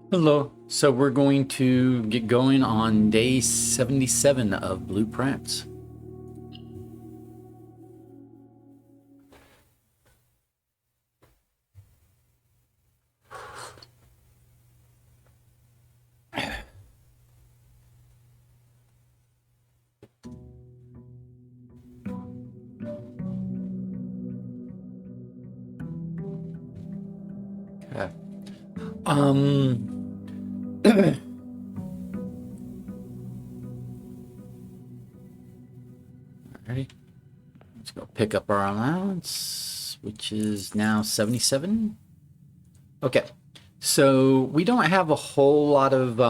Hello. So we're going to get going on day 77 of Blueprints. Okay. Alrighty. Let's go pick up our allowance, which is now 77. Okay. So we don't have a whole lot of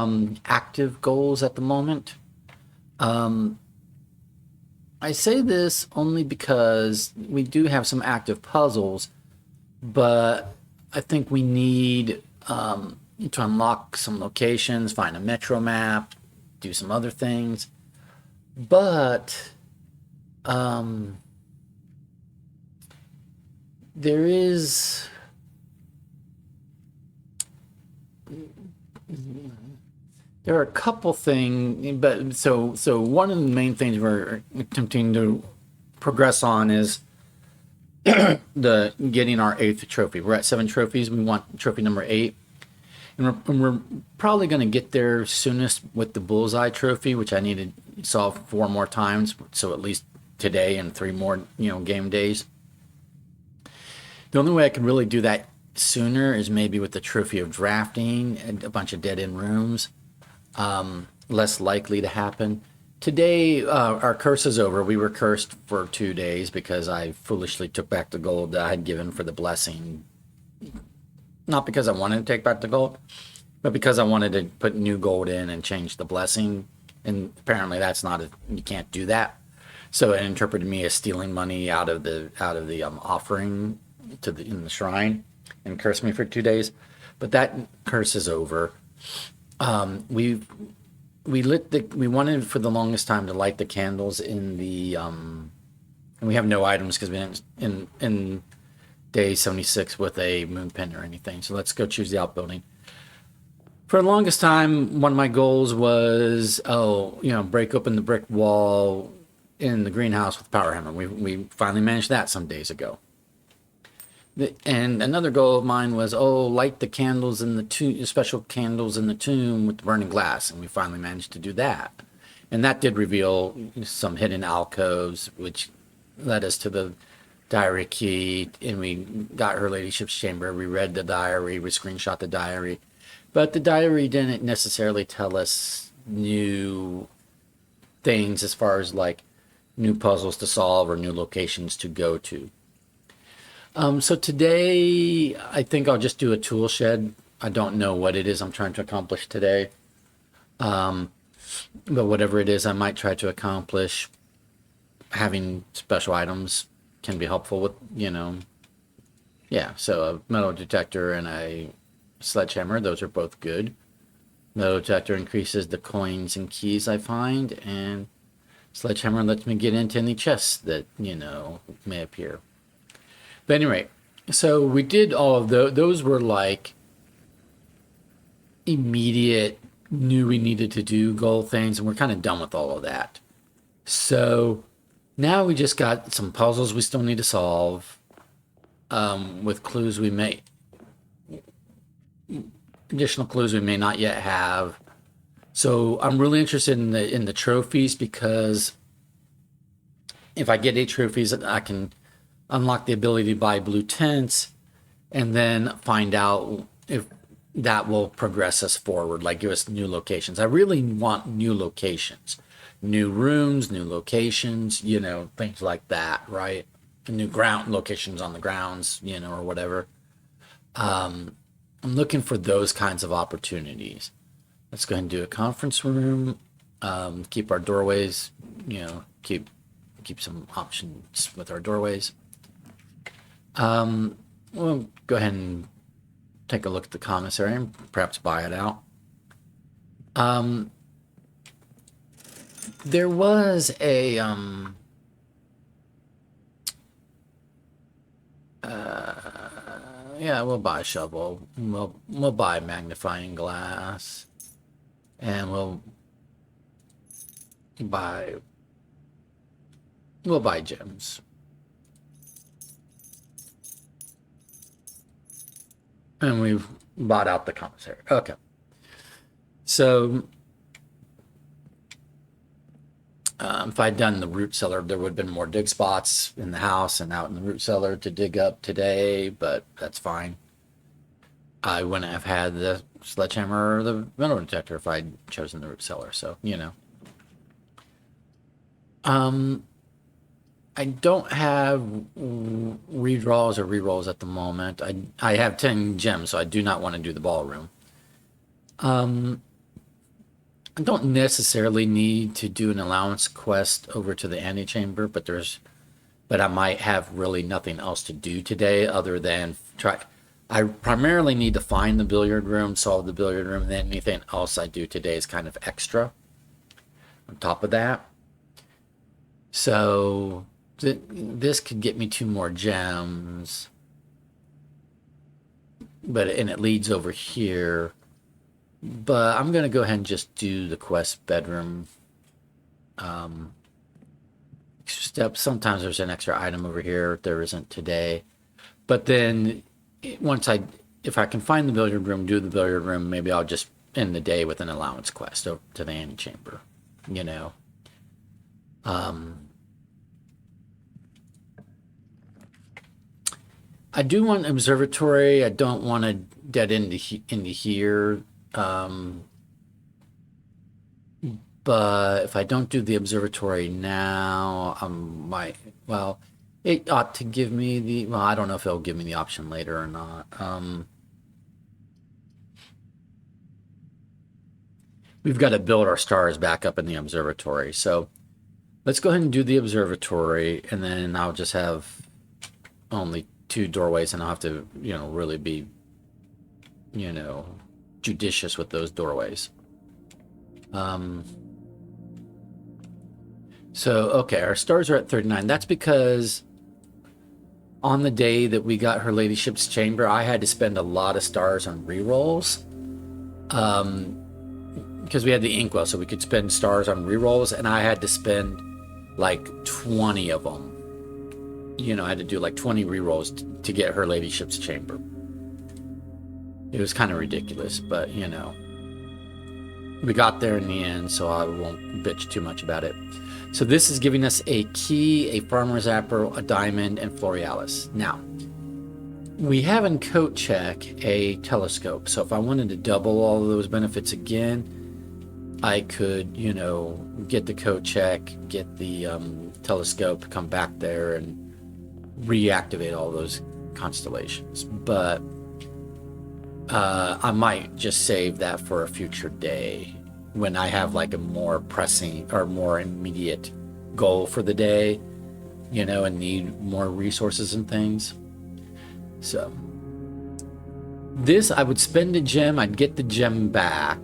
active goals at the moment. Um, I say this only because we do have some active puzzles, but I think we need to unlock some locations, find a metro map, do some other things. But um, there is there are a couple things, but so one of the main things we're attempting to progress on is the getting our eighth trophy. We're at 7 trophies. We want trophy number 8. And we're probably going to get there soonest with the bullseye trophy, which I need to solve 4 more times. So at least today and 3 more, game days. The only way I can really do that sooner is maybe with the trophy of drafting and a bunch of dead end rooms. Less likely to happen. Today, our curse is over. We were cursed for 2 days because I foolishly took back the gold that I had given for the blessing. Not because I wanted to take back the gold, but because I wanted to put new gold in and change the blessing. And apparently, that's not you can't do that. So it interpreted me as stealing money out of the offering in the shrine, and cursed me for 2 days. But that curse is over. We we wanted for the longest time to light the candles in the and we have no items because we didn't in day 76 with a moon pin or anything. So let's go choose the outbuilding. For the longest time, one of my goals was, break open the brick wall in the greenhouse with power hammer. We finally managed that some days ago. And another goal of mine was, light the candles in the tomb, special candles in the tomb with the burning glass. And we finally managed to do that. And that did reveal some hidden alcoves, which led us to the diary key. And we got her ladyship's chamber. We read the diary. We screenshot the diary. But the diary didn't necessarily tell us new things as far as like new puzzles to solve or new locations to go to. So today, I think I'll just do a tool shed. I don't know what it is I'm trying to accomplish today, but whatever it is, I might try to accomplish. Having special items can be helpful with, yeah. So a metal detector and a sledgehammer, those are both good. Metal detector increases the coins and keys I find, and sledgehammer lets me get into any chests that, may appear. But anyway, so we did all of those were like immediate, knew we needed to do goal things, and we're kind of done with all of that. So now we just got some puzzles we still need to solve, with clues we may, additional clues we may not yet have. So I'm really interested in the trophies because if I get 8 trophies, I can unlock the ability to buy blue tents and then find out if that will progress us forward, like give us new locations. I really want new locations, new rooms, new locations, things like that, right? New ground locations on the grounds, or whatever. I'm looking for those kinds of opportunities. Let's go ahead and do a conference room. Keep our doorways, keep some options with our doorways. We'll go ahead and take a look at the commissary and perhaps buy it out. There was a Yeah, we'll buy a shovel. We'll buy magnifying glass, and buy we'll buy gems. And we've bought out the commissary. Okay. So if I'd done the root cellar, there would have been more dig spots in the house and out in the root cellar to dig up today, but that's fine. I wouldn't have had the sledgehammer or the metal detector if I'd chosen the root cellar. So, you know. I don't have redraws or rerolls at the moment. I have 10 gems, so I do not want to do the ballroom. I don't necessarily need to do an allowance quest over to the antechamber, but I might have really nothing else to do today other than try. I primarily need to find the billiard room, solve the billiard room, and then anything else I do today is kind of extra on top of that. So this could get me 2 more gems, and it leads over here. But I'm gonna go ahead and just do the quest bedroom step. Sometimes there's an extra item over here. There isn't today. But then if I can find the billiard room, do the billiard room, maybe I'll just end the day with an allowance quest over to the antechamber, you know. I do want an observatory. I don't want to dead into here. But if I don't do the observatory now, it ought to give me I don't know if it'll give me the option later or not. We've got to build our stars back up in the observatory. So let's go ahead and do the observatory, and then I'll just have only 2 doorways, and I'll have to, really be, judicious with those doorways. So, okay, our stars are at 39. That's because on the day that we got Her Ladyship's chamber, I had to spend a lot of stars on rerolls. Because we had the inkwell, so we could spend stars on rerolls, and I had to spend like 20 of them. I had to do like 20 rerolls to get Her Ladyship's chamber. It was kind of ridiculous, but we got there in the end, so I won't bitch too much about it. So this is giving us a key, a farmer's apple, a diamond, and Florealis. Now, we have in coat check a telescope, so if I wanted to double all of those benefits again, I could, get the coat check, get the telescope, come back there, and reactivate all those constellations. But I might just save that for a future day when I have like a more pressing or more immediate goal for the day, and need more resources and things. So this, I would spend a gem, I'd get the gem back,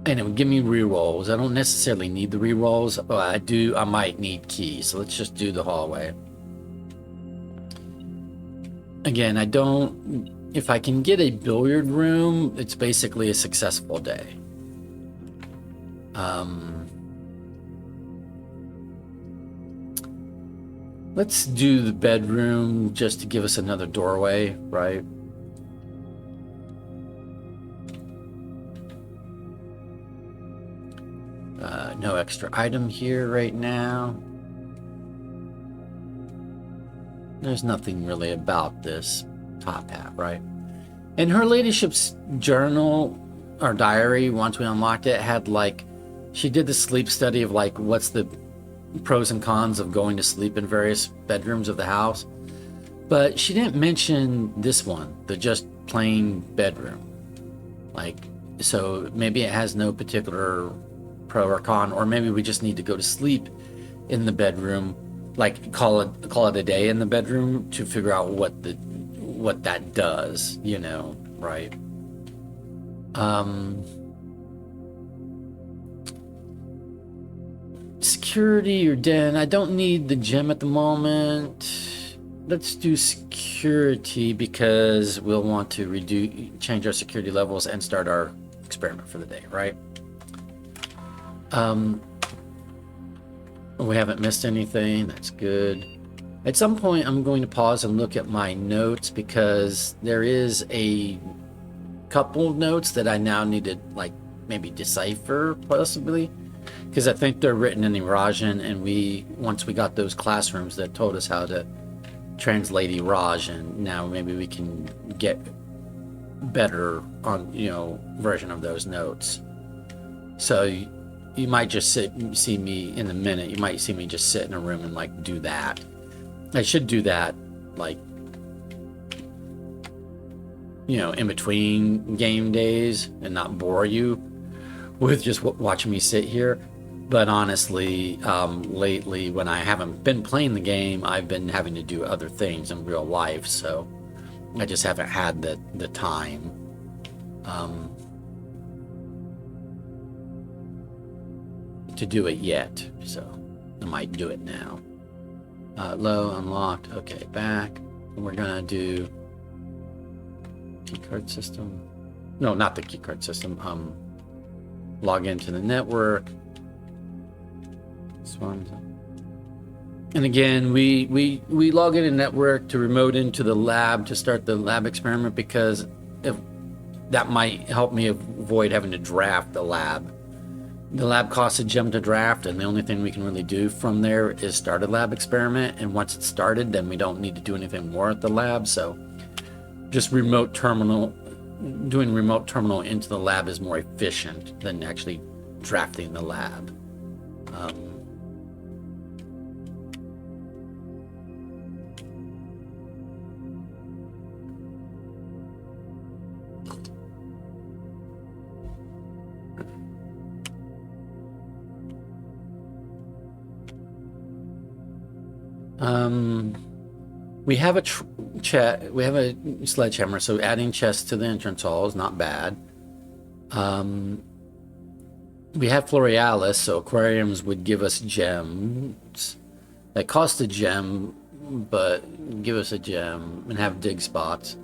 and it would give me rerolls. I don't necessarily need the rerolls, but I might need keys. So let's just do the hallway. Again, if I can get a billiard room, it's basically a successful day. Let's do the bedroom just to give us another doorway, right? No extra item here right now. There's nothing really about this top hat, right? And Her Ladyship's journal or diary, once we unlocked it, had she did the sleep study of what's the pros and cons of going to sleep in various bedrooms of the house. But she didn't mention this one, the just plain bedroom. So maybe it has no particular pro or con, or maybe we just need to go to sleep in the bedroom, call it a day in the bedroom to figure out what that does, right? Security or den, I don't need the gem at the moment. let's do security because we'll want to change our security levels and start our experiment for the day, right? We haven't missed anything. That's good. At some point, I'm going to pause and look at my notes because there is a couple notes that I now need to like maybe decipher possibly, because I think they're written in Eurasian, and once we got those classrooms that told us how to translate Eurasian, now maybe we can get better on version of those notes. So you might just see me in a minute. You might see me just sit in a room and like do that. I should do that like in between game days and not bore you with just watching me sit here. But honestly, lately when I haven't been playing the game, I've been having to do other things in real life, so I just haven't had the time. To do it yet, so I might do it now. Low, unlocked, okay, back. And we're gonna do keycard system. No, not the keycard system. Log into the network. This one. And again, we log in a network to remote into the lab to start the lab experiment, because if that might help me avoid having to draft the lab. The lab costs a gem to draft, and the only thing we can really do from there is start a lab experiment. And once it's started, then we don't need to do anything more at the lab. So just doing remote terminal into the lab is more efficient than actually drafting the lab. We have we have a sledgehammer, so adding chests to the entrance hall is not bad. We have Florealis, so aquariums would give us gems. They cost a gem, but give us a gem and have dig spots.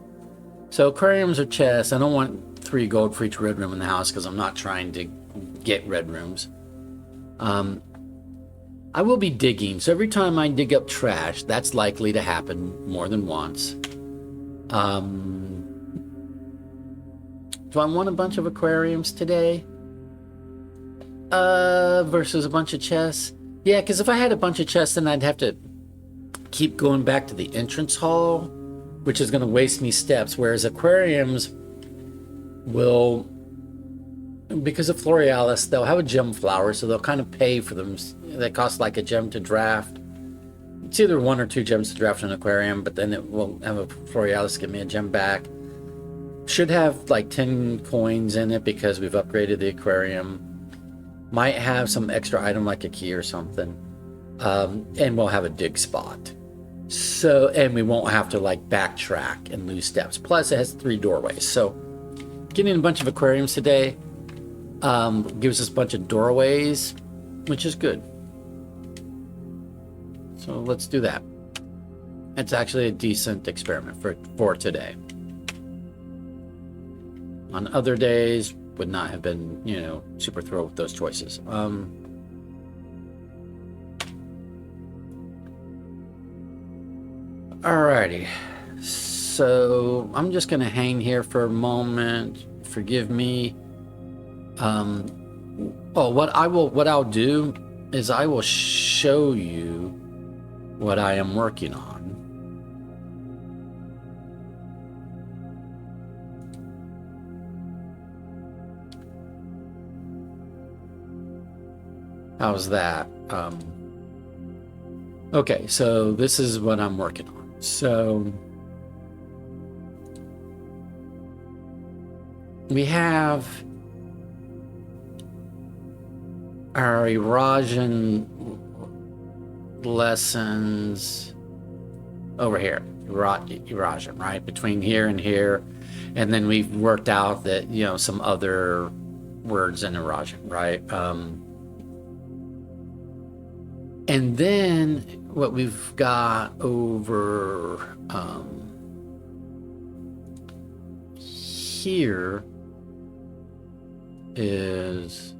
So aquariums are chests. I don't want 3 gold for each red room in the house because I'm not trying to get red rooms. I will be digging, so every time I dig up trash, that's likely to happen more than once. Do I want a bunch of aquariums today? Versus a bunch of chests? Yeah, because if I had a bunch of chests, then I'd have to keep going back to the entrance hall, which is going to waste me steps, whereas aquariums will, because of Florealis, they'll have a gem flower, so they'll kind of pay for them. They cost like a gem to draft. It's either 1 or 2 gems to draft an aquarium, but then it will have a Florealis give me a gem back. Should have like 10 coins in it because we've upgraded the aquarium. Might have some extra item like a key or something. And we'll have a dig spot. So, and we won't have to like backtrack and lose steps. Plus it has 3 doorways. So getting a bunch of aquariums today gives us a bunch of doorways, which is good. So let's do that. It's actually a decent experiment for today. On other days, would not have been, super thrilled with those choices. Alrighty. So I'm just gonna hang here for a moment. Forgive me. What I'll do is I will show you what I am working on. How's that? Okay, so this is what I'm working on. So we have our Eurasian lessons over here, Eurasian, right? Between here and here. And then we've worked out that, some other words in Eurasian, right? And then what we've got over here is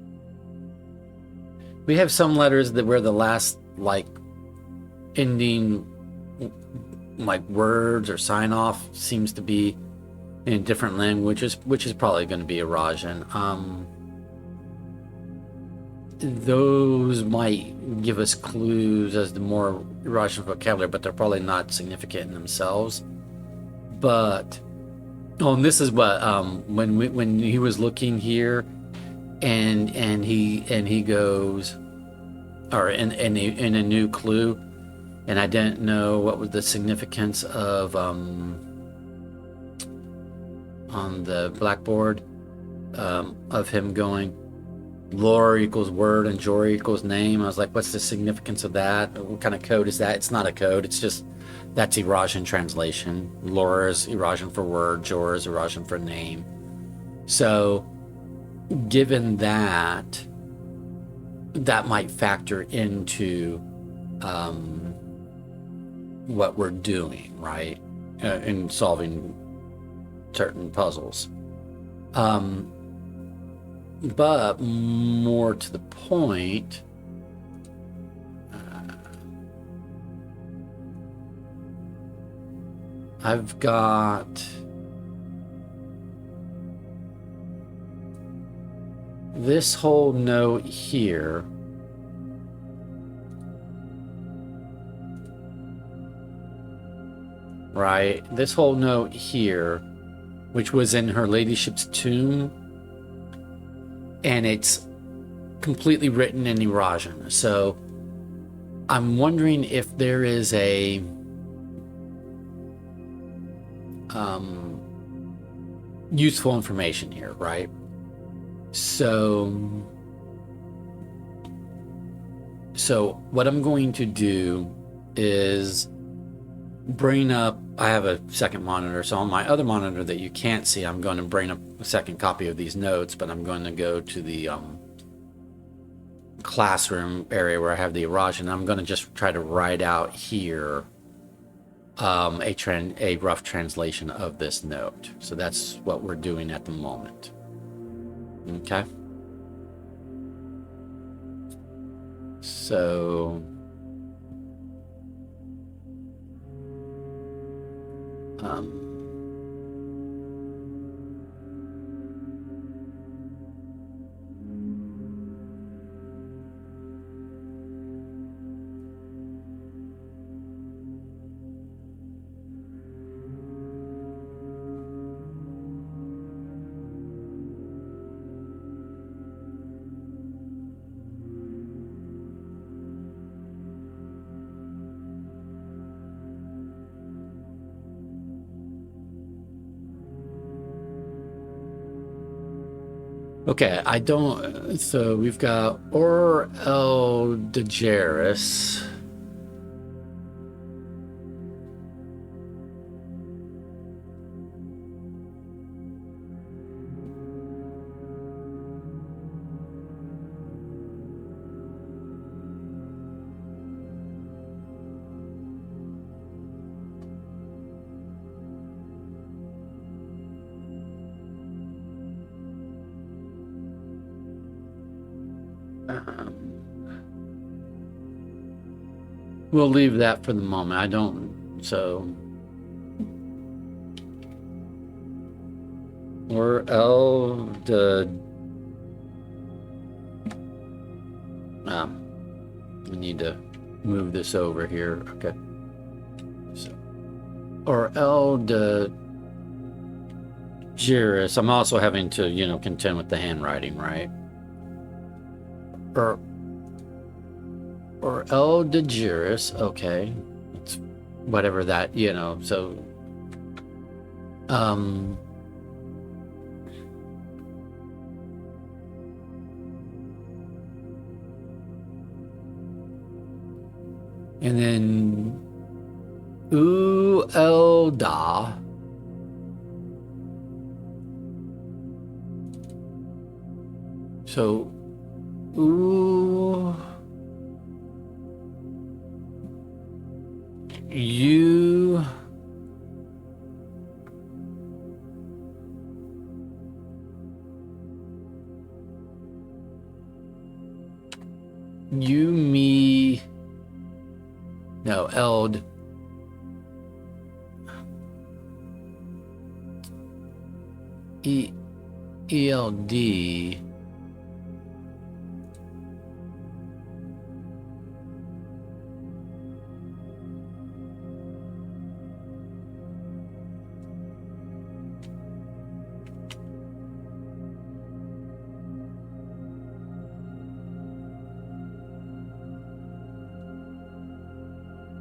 we have some letters that where the last like ending like words or sign off seems to be in different languages, which is probably going to be Eurasian. Those might give us clues as to more Eurasian vocabulary, but they're probably not significant in themselves. But and this is what when he was looking here, and he goes, or in a new clue, and I didn't know what was the significance of on the blackboard of him going lore equals word and jor equals name. I was like, what's the significance of that? What kind of code is that? It's not a code. It's just that's Eurasian translation. Lore is Eurasian for word. Jor is Eurasian for name. So given that, that might factor into what we're doing, right? In solving certain puzzles. But more to the point, I've got this whole note here. Right? This whole note here, which was in her ladyship's tomb, and it's completely written in Eurasian. So I'm wondering if there is a useful information here, right? So what I'm going to do is bring up, I have a second monitor, so on my other monitor that you can't see, I'm going to bring up a second copy of these notes, but I'm going to go to the classroom area where I have the Eurasian. I'm going to just try to write out here a rough translation of this note. So that's what we're doing at the moment. Okay. So okay, I don't. So we've got Or El Degeris. We'll leave that for the moment. I don't. So. Or El de. We need to move this over here. Okay. So. Or El de. Jiris. I'm also having to, contend with the handwriting, right? Or El de Jiris, okay. It's whatever that, so and then U El Da. So You me no Eld ELD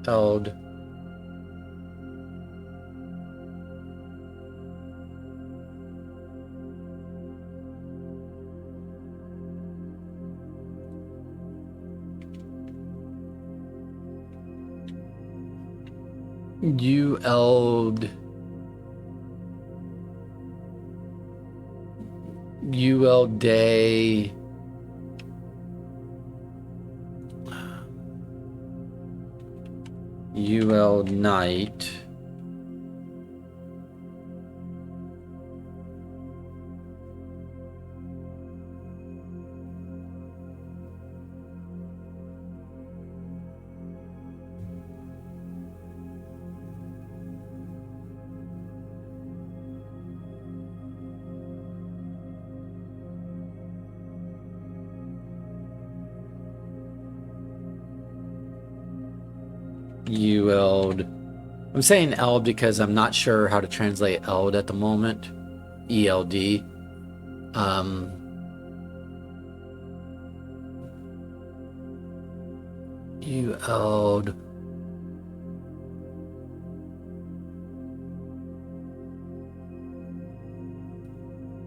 Eld ULD UL day UL night ULD. I'm saying Eld because I'm not sure how to translate Eld at the moment. ELD. ULD.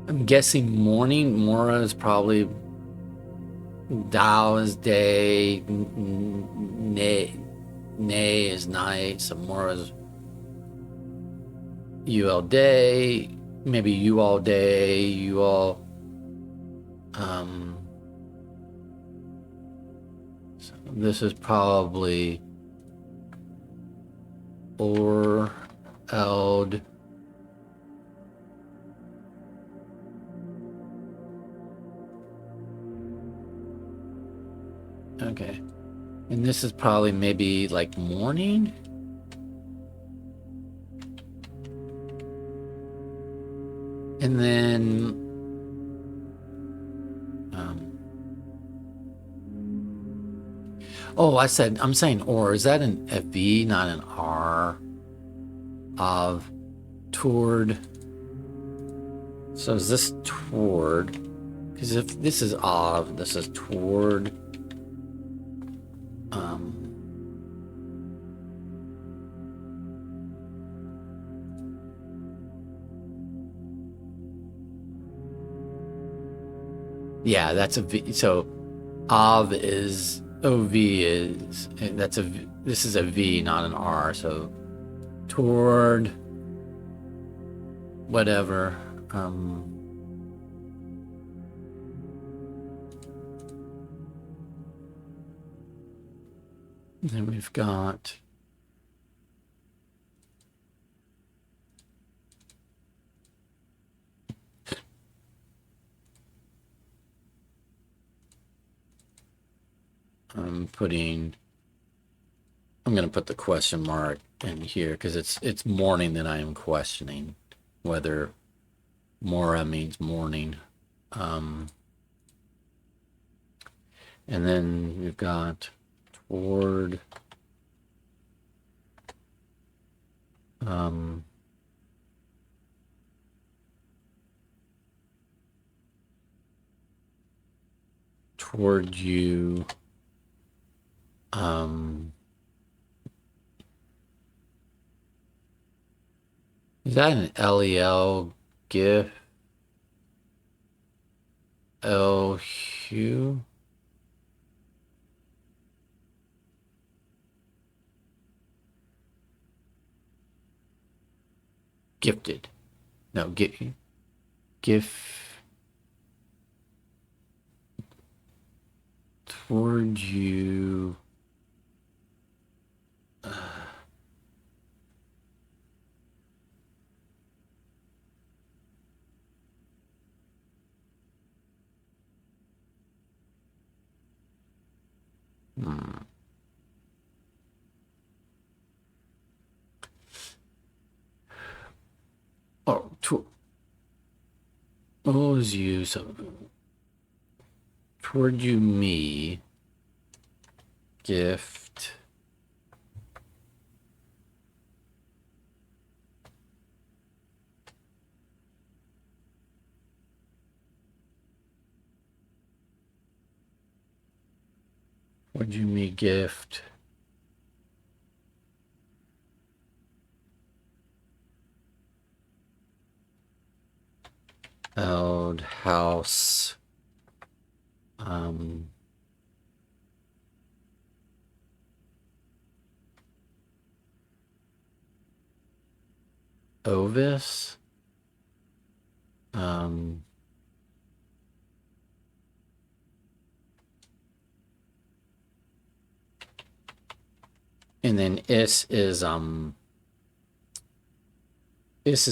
I'm guessing morning. Mora is probably Dao is day. Nay is night. So Mora's UL day. Maybe you all day. You all. So this is probably or Eld. Okay. And this is probably maybe like morning. And then oh, I'm saying or. Is that a V, not an R? Of toward. So is this toward? Because if this is of, this is toward. Yeah, that's a V. So of is OV is that's a this is a V, not an R. So toward whatever. Then we've got I'm going to put the question mark in here because it's morning that I am questioning whether Mora means morning. And then we've got toward toward you. Is that an LEL GIF? LQ? Gifted. No, GIF toward you. Oh, towards you, so toward you, me, gift. Toward you, me, gift. Old house. Ovis. And then is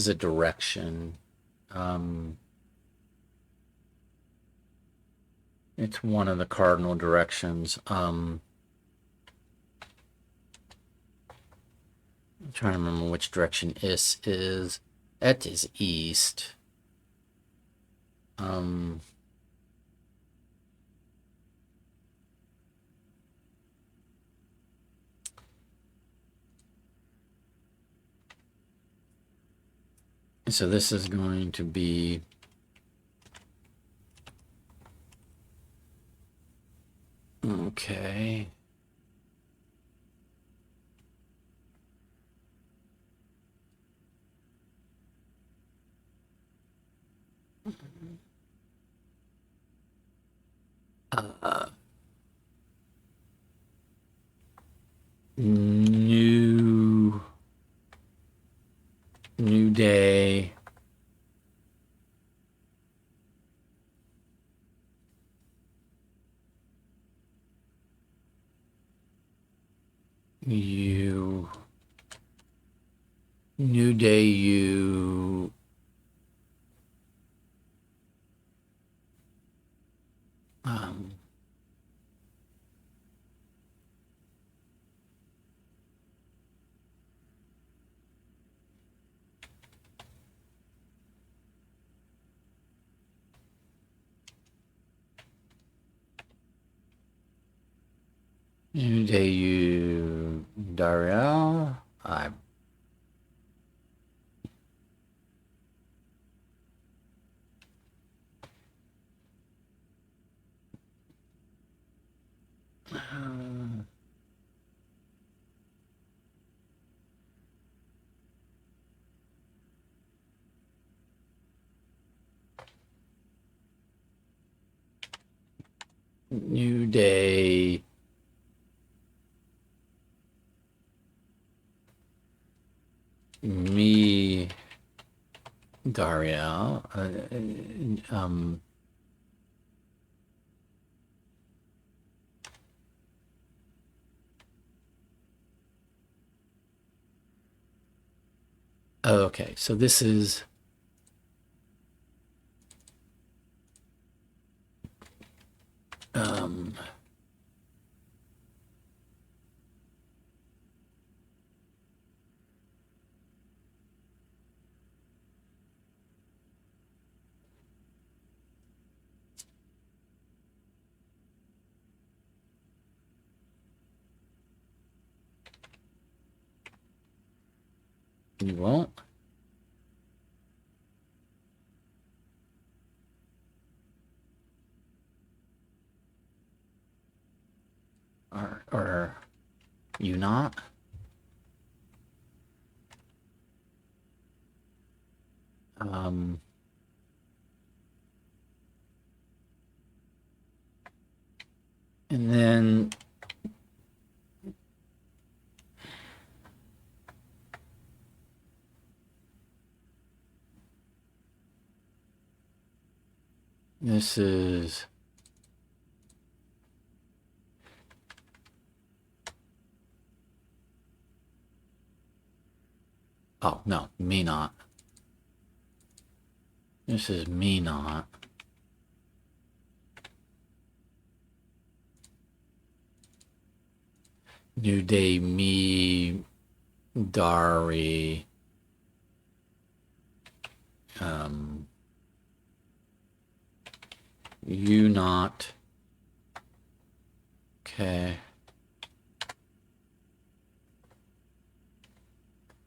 a direction. It's one of the cardinal directions. I'm trying to remember which direction is. That is east. So this is going to be okay. New day. New day, you. New day, you. Daryl. New day. Me, Daria. Okay, so this is you won't. Or you not? And then this is oh no, me not. This is me not. New Day me Dari you not. Okay.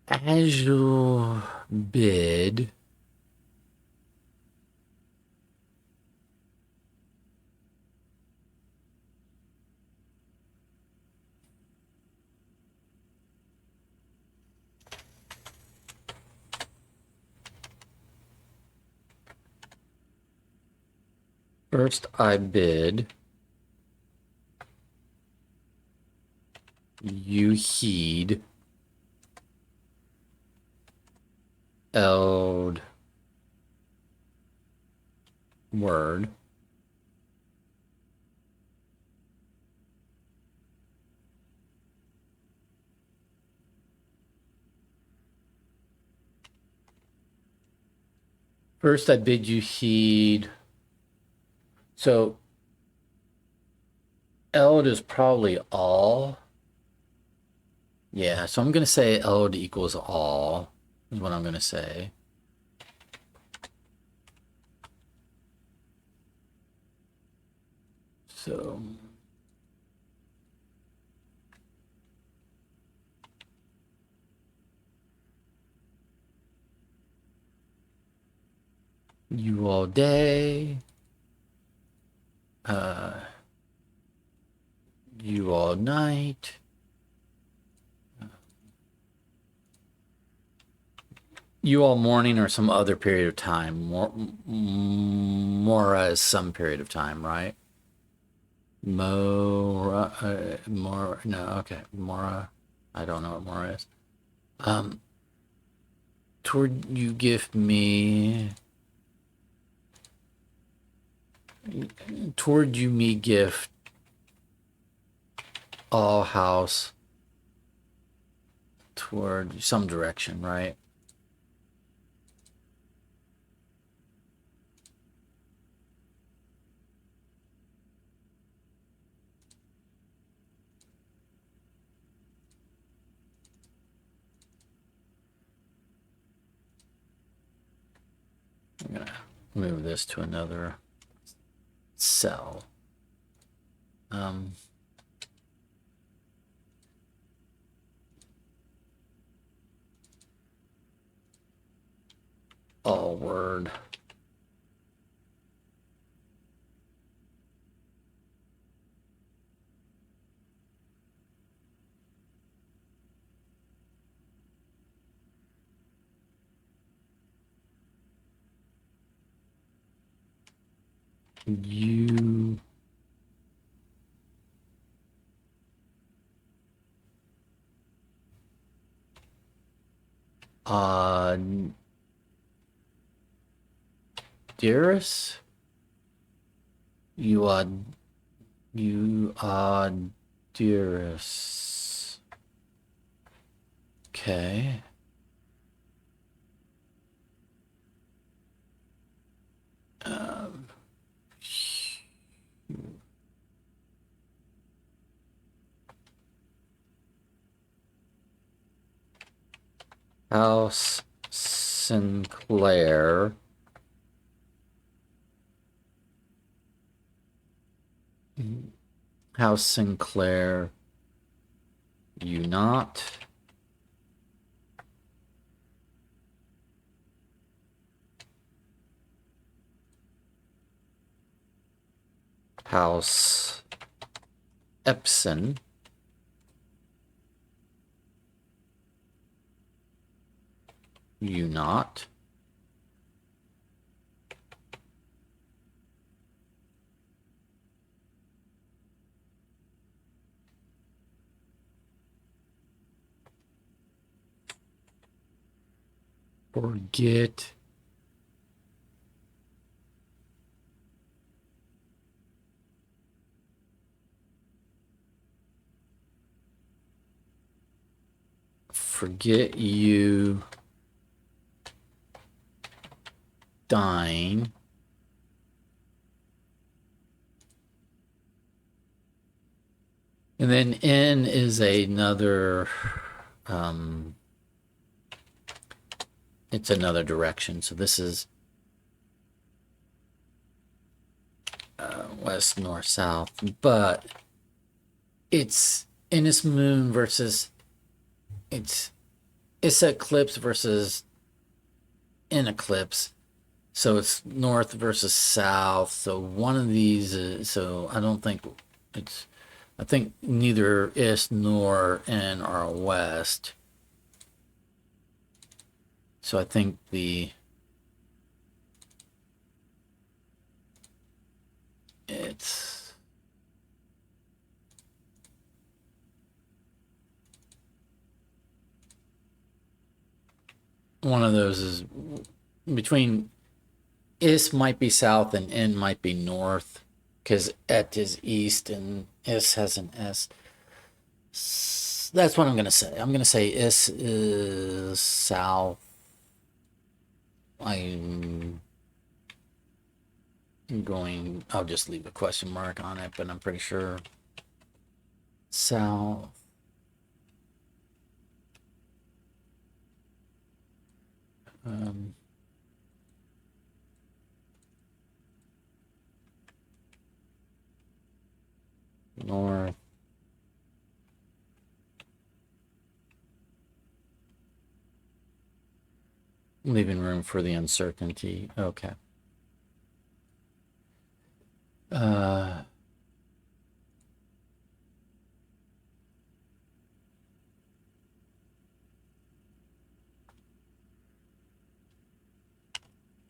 Azure bid. First I bid. You heed. Eld word. First I bid you heed. So Eld is probably all. Yeah, so I'm going to say Eld equals all is what I'm going to say. So you all day. You all night. You all morning or some other period of time. Mora is some period of time, right? Mora, more, no, okay. Mora, I don't know what Mora is. Toward you give me, toward you me gift all house toward some direction, right? I'm gonna move this to another cell. All word. You dearest, you are dearest. Okay. House Sinclair. House Sinclair. You not. House Epson. You not. Forget. Forget you dying. And then N is another, it's another direction. So this is west, north, south, but it's in its moon versus it's eclipse versus in eclipse. So it's north versus south. So one of these is, so I don't think it's, I think neither is nor N are west. So I think it's one of those is between is might be south and N might be north because Et is east and Is has an S. That's what I'm going to say. I'm going to say Is is south. I'm going, I'll just leave a question mark on it, but I'm pretty sure south. North. Leaving room for the uncertainty. Okay.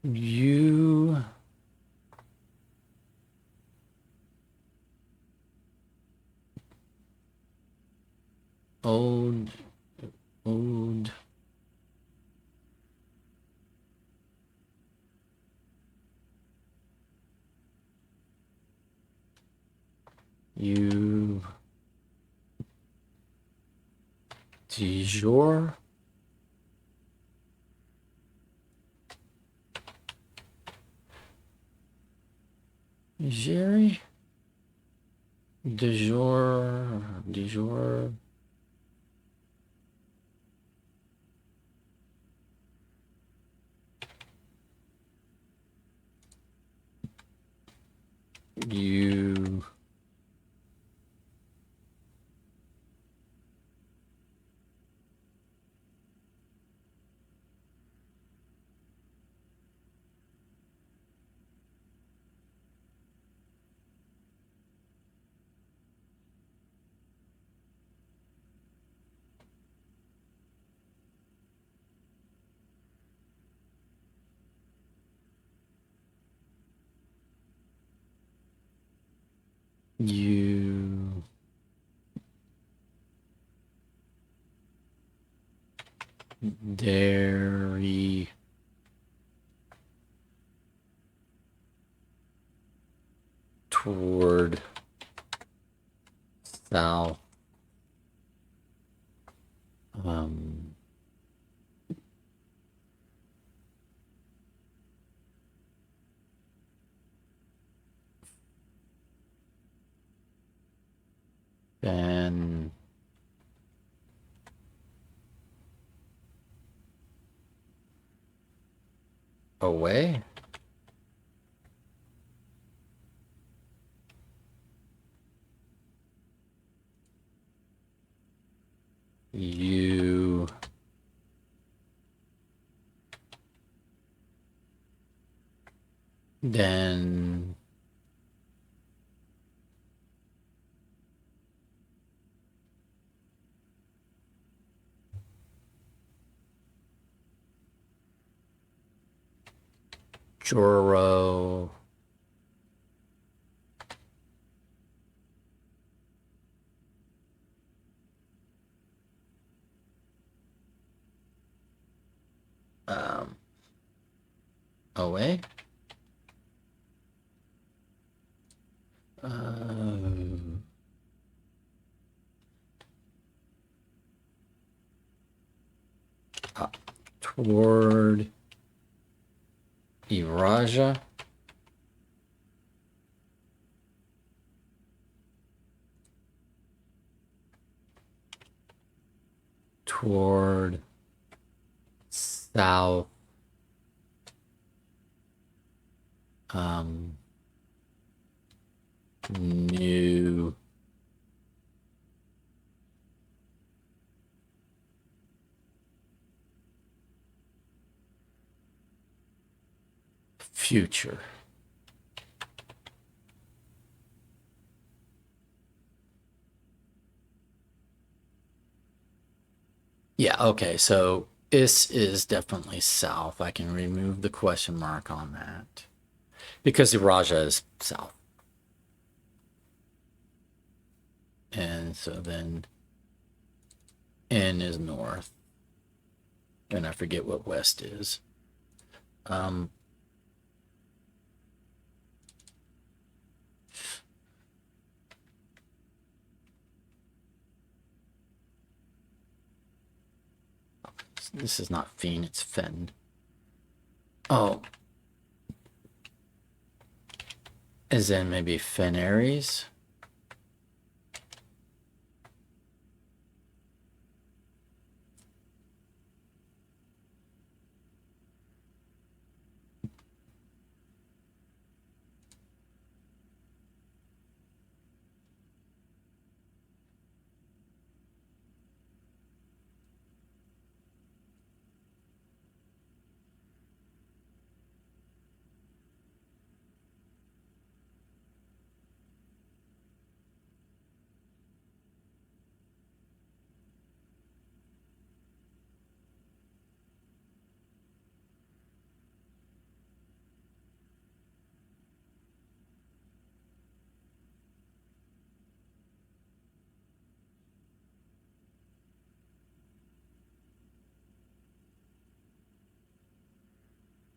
You old you du jour Jerry du jour you you dairy toward south then away you then Joro away toward Iraja toward south, new future. Yeah, okay, so this is definitely south. I can remove the question mark on that because the Raja is south. And so then N is north. And I forget what west is. This is not Fiend, it's Fen. Oh. As in maybe Fenaries?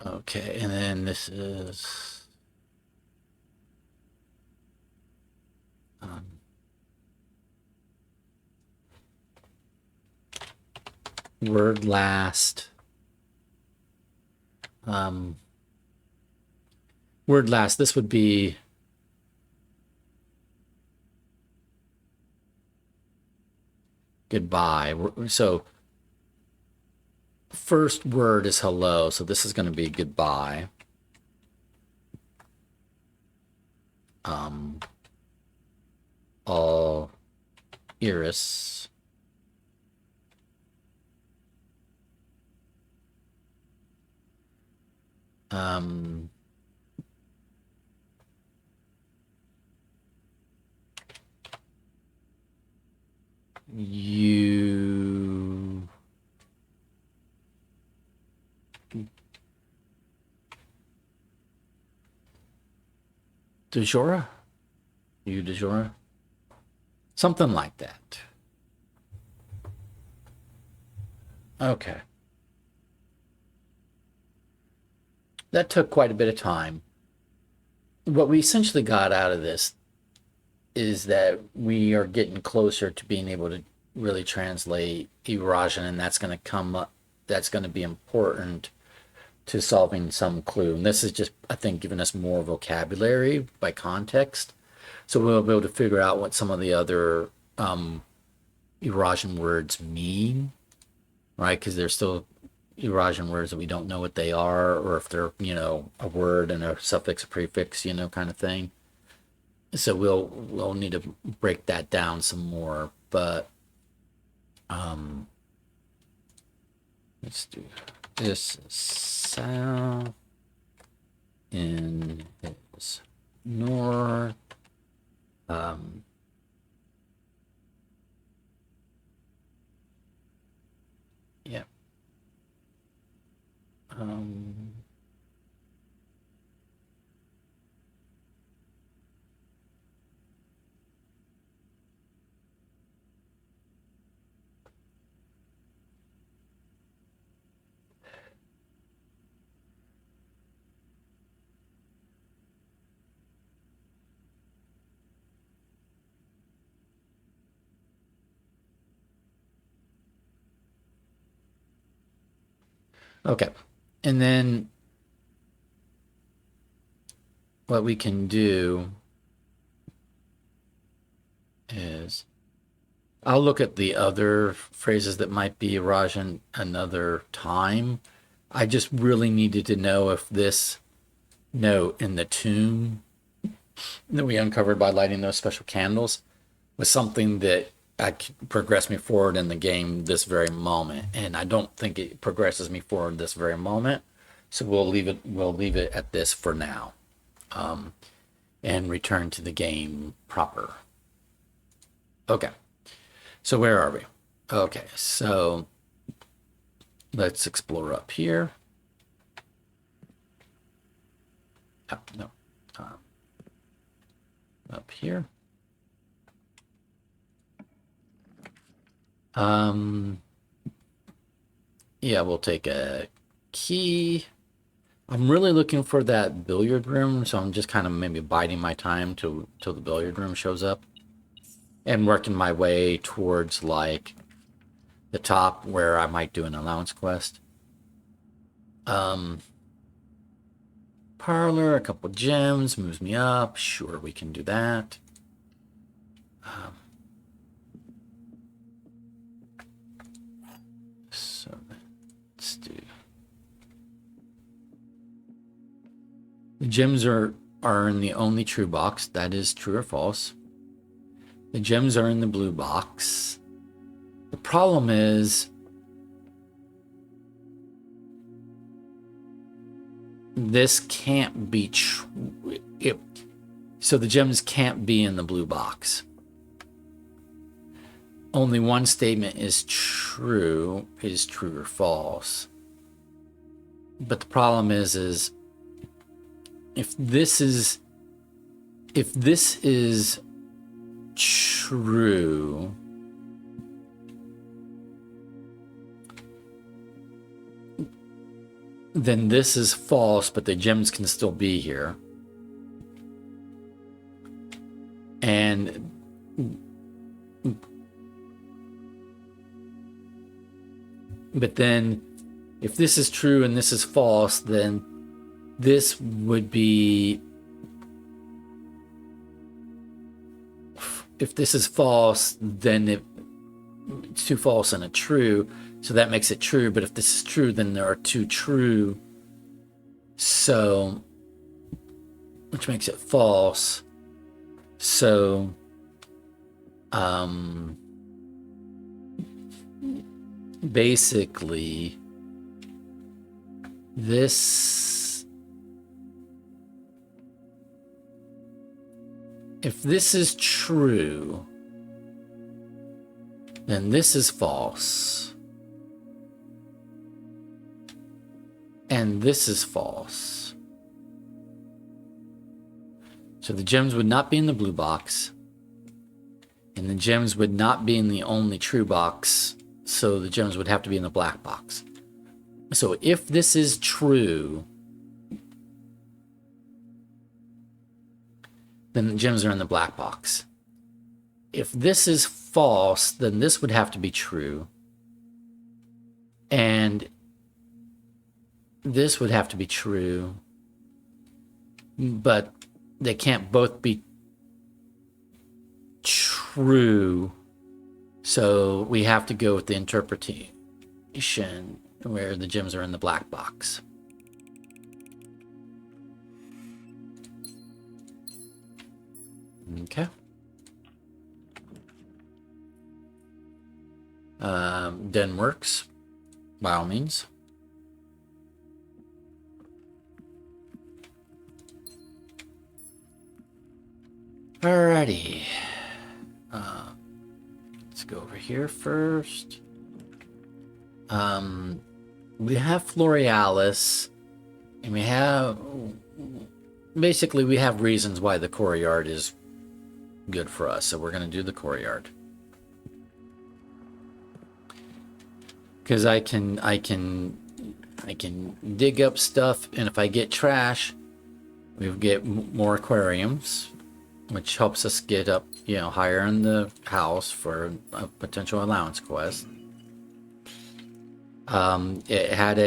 Okay, and then this is word last. Word last. This would be goodbye. So first word is hello, so this is going to be goodbye. All iris. You DeJora? You DeJora? Something like that. Okay. That took quite a bit of time. What we essentially got out of this is that we are getting closer to being able to really translate Eurasian, and that's going to come up, that's going to be important to solving some clue. And this is just, I think, giving us more vocabulary by context. So we'll be able to figure out what some of the other Eurasian words mean, right? Because there's still Eurasian words that we don't know what they are, or if they're, a word and a suffix, a prefix, kind of thing. So we'll need to break that down some more. But let's do this south in is north. Yeah. Okay. And then what we can do is I'll look at the other phrases that might be Rajan another time. I just really needed to know if this note in the tomb that we uncovered by lighting those special candles was something that could progress me forward in the game this very moment. And I don't think it progresses me forward this very moment. So we'll leave it at this for now. And return to the game proper. Okay. So where are we? Okay, so let's explore up here. Oh, no. Up here. Yeah, we'll take a key. I'm really looking for that billiard room, so I'm just kind of maybe biding my time till the billiard room shows up. And working my way towards, like, the top where I might do an allowance quest. Parlor, a couple gems, moves me up. Sure, we can do that. So let's do. The gems are in the only true box. That is true or false. The gems are in the blue box. The problem is this can't be true. So the gems can't be in the blue box. Only one statement is true or false. But the problem is if this is true, then this is false, but the gems can still be here. And but then if this is true and this is false, then this would be, if this is false, then it's two false and a true, so that makes it true. But if this is true, then there are two true, so, which makes it false. So basically this, if this is true, then this is false. And this is false. So the gems would not be in the blue box. And the gems would not be in the only true box. So the gems would have to be in the black box. So if this is true, then the gems are in the black box. If this is false, then this would have to be true. And this would have to be true. But they can't both be true. So we have to go with the interpretation where the gems are in the black box. Okay. Den works, by all means. Alrighty. Let's go over here first. We have Florealis, and we have, basically we have reasons why the courtyard is good for us, so we're going to do the courtyard. Because I can dig up stuff, and if I get trash, we get more aquariums, which helps us get up, higher in the house for a potential allowance quest. It had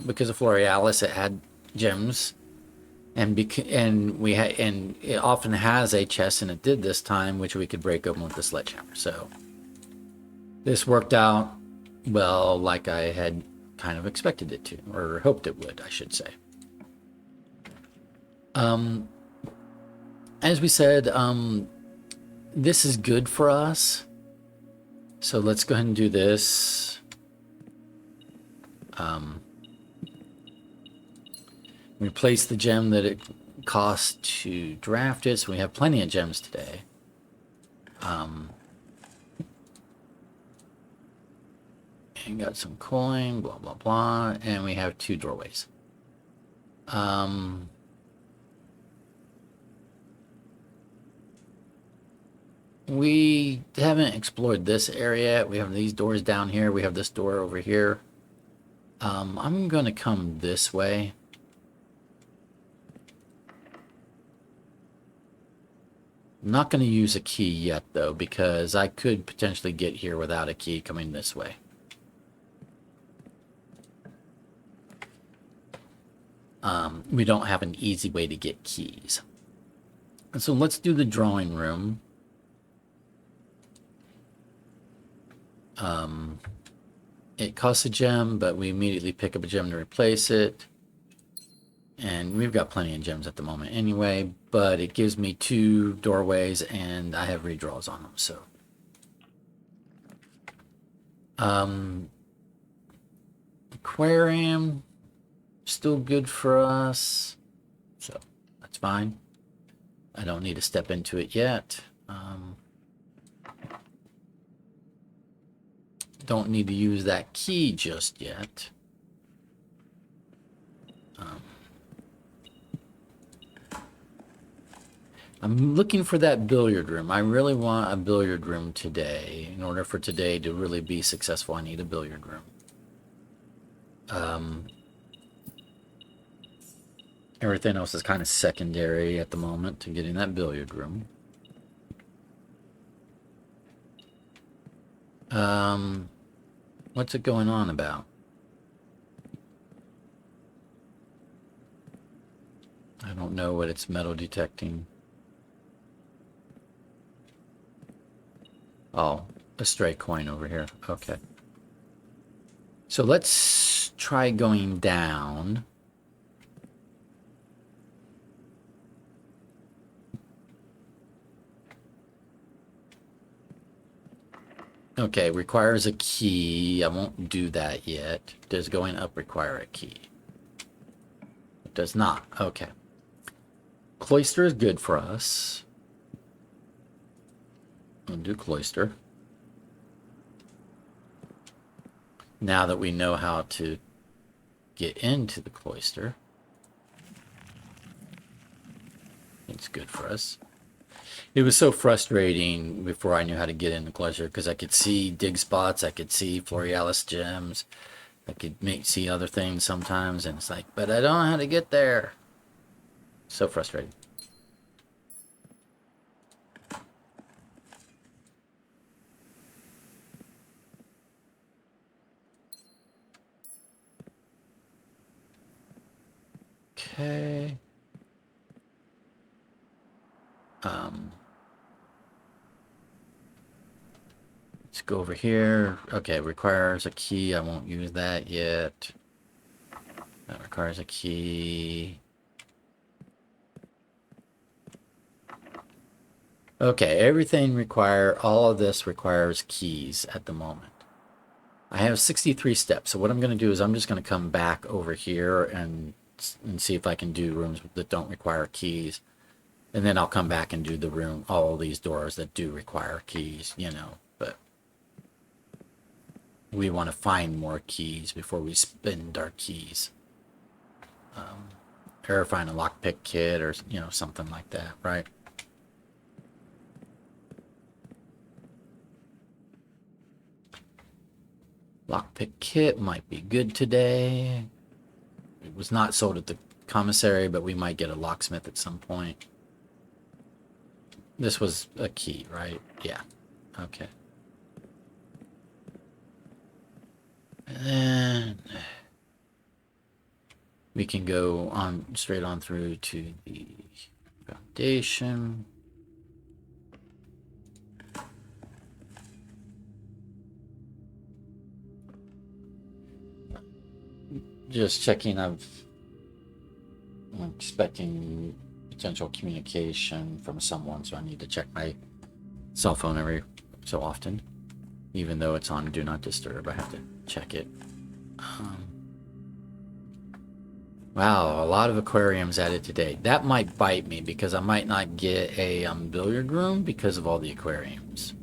because of Florealis, it had gems, and it often has a chest, and it did this time, which we could break open with the sledgehammer. So this worked out well, like I had kind of expected it to, or hoped it would, I should say. As we said, this is good for us. So let's go ahead and do this. Replace the gem that it costs to draft it, so we have plenty of gems today. And got some coin, blah, blah, blah, and we have 2 doorways. We haven't explored this area. We have these doors down here. We have this door over here. I'm going to come this way. I'm not going to use a key yet, though, because I could potentially get here without a key coming this way. We don't have an easy way to get keys. And so let's do the drawing room. It costs a gem, but we immediately pick up a gem to replace it. And we've got plenty of gems at the moment anyway, but it gives me 2 doorways and I have redraws on them, so. Aquarium, still good for us, so that's fine. I don't need to step into it yet. Don't need to use that key just yet. I'm looking for that billiard room. I really want a billiard room today. In order for today to really be successful, I need a billiard room. Everything else is kind of secondary at the moment to getting that billiard room. What's it going on about? I don't know what it's metal detecting. Oh, a stray coin over here. Okay. So let's try going down. Okay, requires a key. I won't do that yet. Does going up require a key? It does not. Okay. Cloister is good for us. We'll do cloister. Now that we know how to get into the cloister, it's good for us. It was so frustrating before I knew how to get in the cloister because I could see dig spots, I could see Florealis gems, I could see other things sometimes, and it's like, but I don't know how to get there. So frustrating. Okay. Let's go over here. Okay, requires a key. I won't use that yet. That requires a key. Okay, all of this requires keys at the moment. I have 63 steps, so what I'm going to do is I'm just going to come back over here and see if I can do rooms that don't require keys. And then I'll come back and do all these doors that do require keys, you know, but we want to find more keys before we spend our keys. Or find a lockpick kit or, you know, something like that, right? Lockpick kit might be good today. It was not sold at the commissary, but we might get a locksmith at some point. This was a key, right? Yeah. Okay. And then we can go on straight on through to the foundation. Just checking. I'm expecting potential communication from someone, so I need to check my cell phone every so often. Even though it's on Do Not Disturb, I have to check it. Wow, a lot of aquariums added today. That might bite me because I might not get a billiard room because of all the aquariums.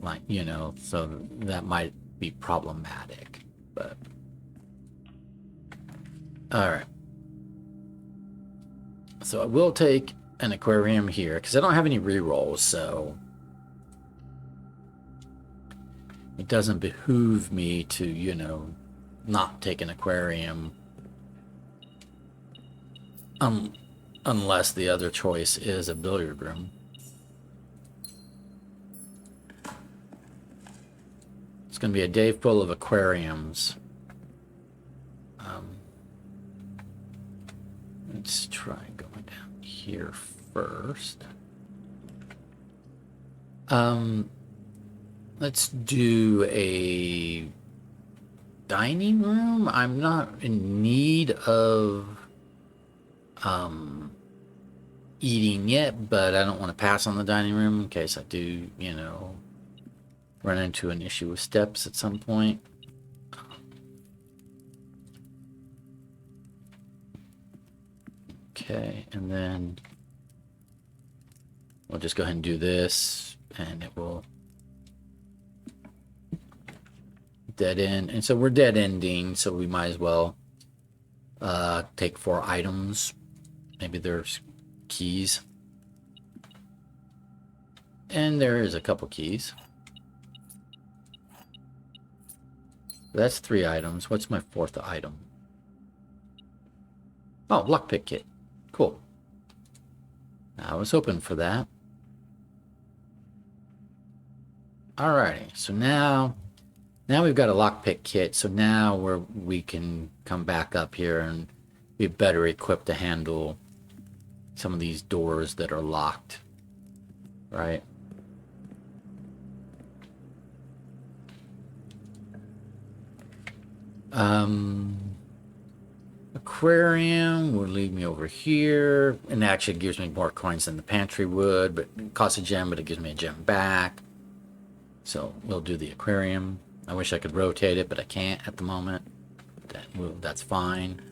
Like, you know, so that might be problematic. But all right. So I will take an aquarium here because I don't have any rerolls, so it doesn't behoove me to, you know, not take an aquarium unless the other choice is a billiard room. It's going to be a day full of aquariums. Let's try going down here first. Let's do a dining room. I'm not in need of eating yet, but I don't want to pass on the dining room in case I do, you know, run into an issue with steps at some point. Okay, and then we'll just go ahead and do this, and it will dead end. And so we're dead ending, so we might as well take 4 items. Maybe there's keys. And there is a couple keys. That's 3 items. What's my 4th item? Oh, lockpick kit. Cool. I was hoping for that. Alrighty, so now we've got a lockpick kit, so now we can come back up here and be better equipped to handle some of these doors that are locked, right? Aquarium will leave me over here, and actually gives me more coins than the pantry would, but it costs a gem, but it gives me a gem back. So we'll do the aquarium. I wish I could rotate it, but I can't at the moment. That's fine.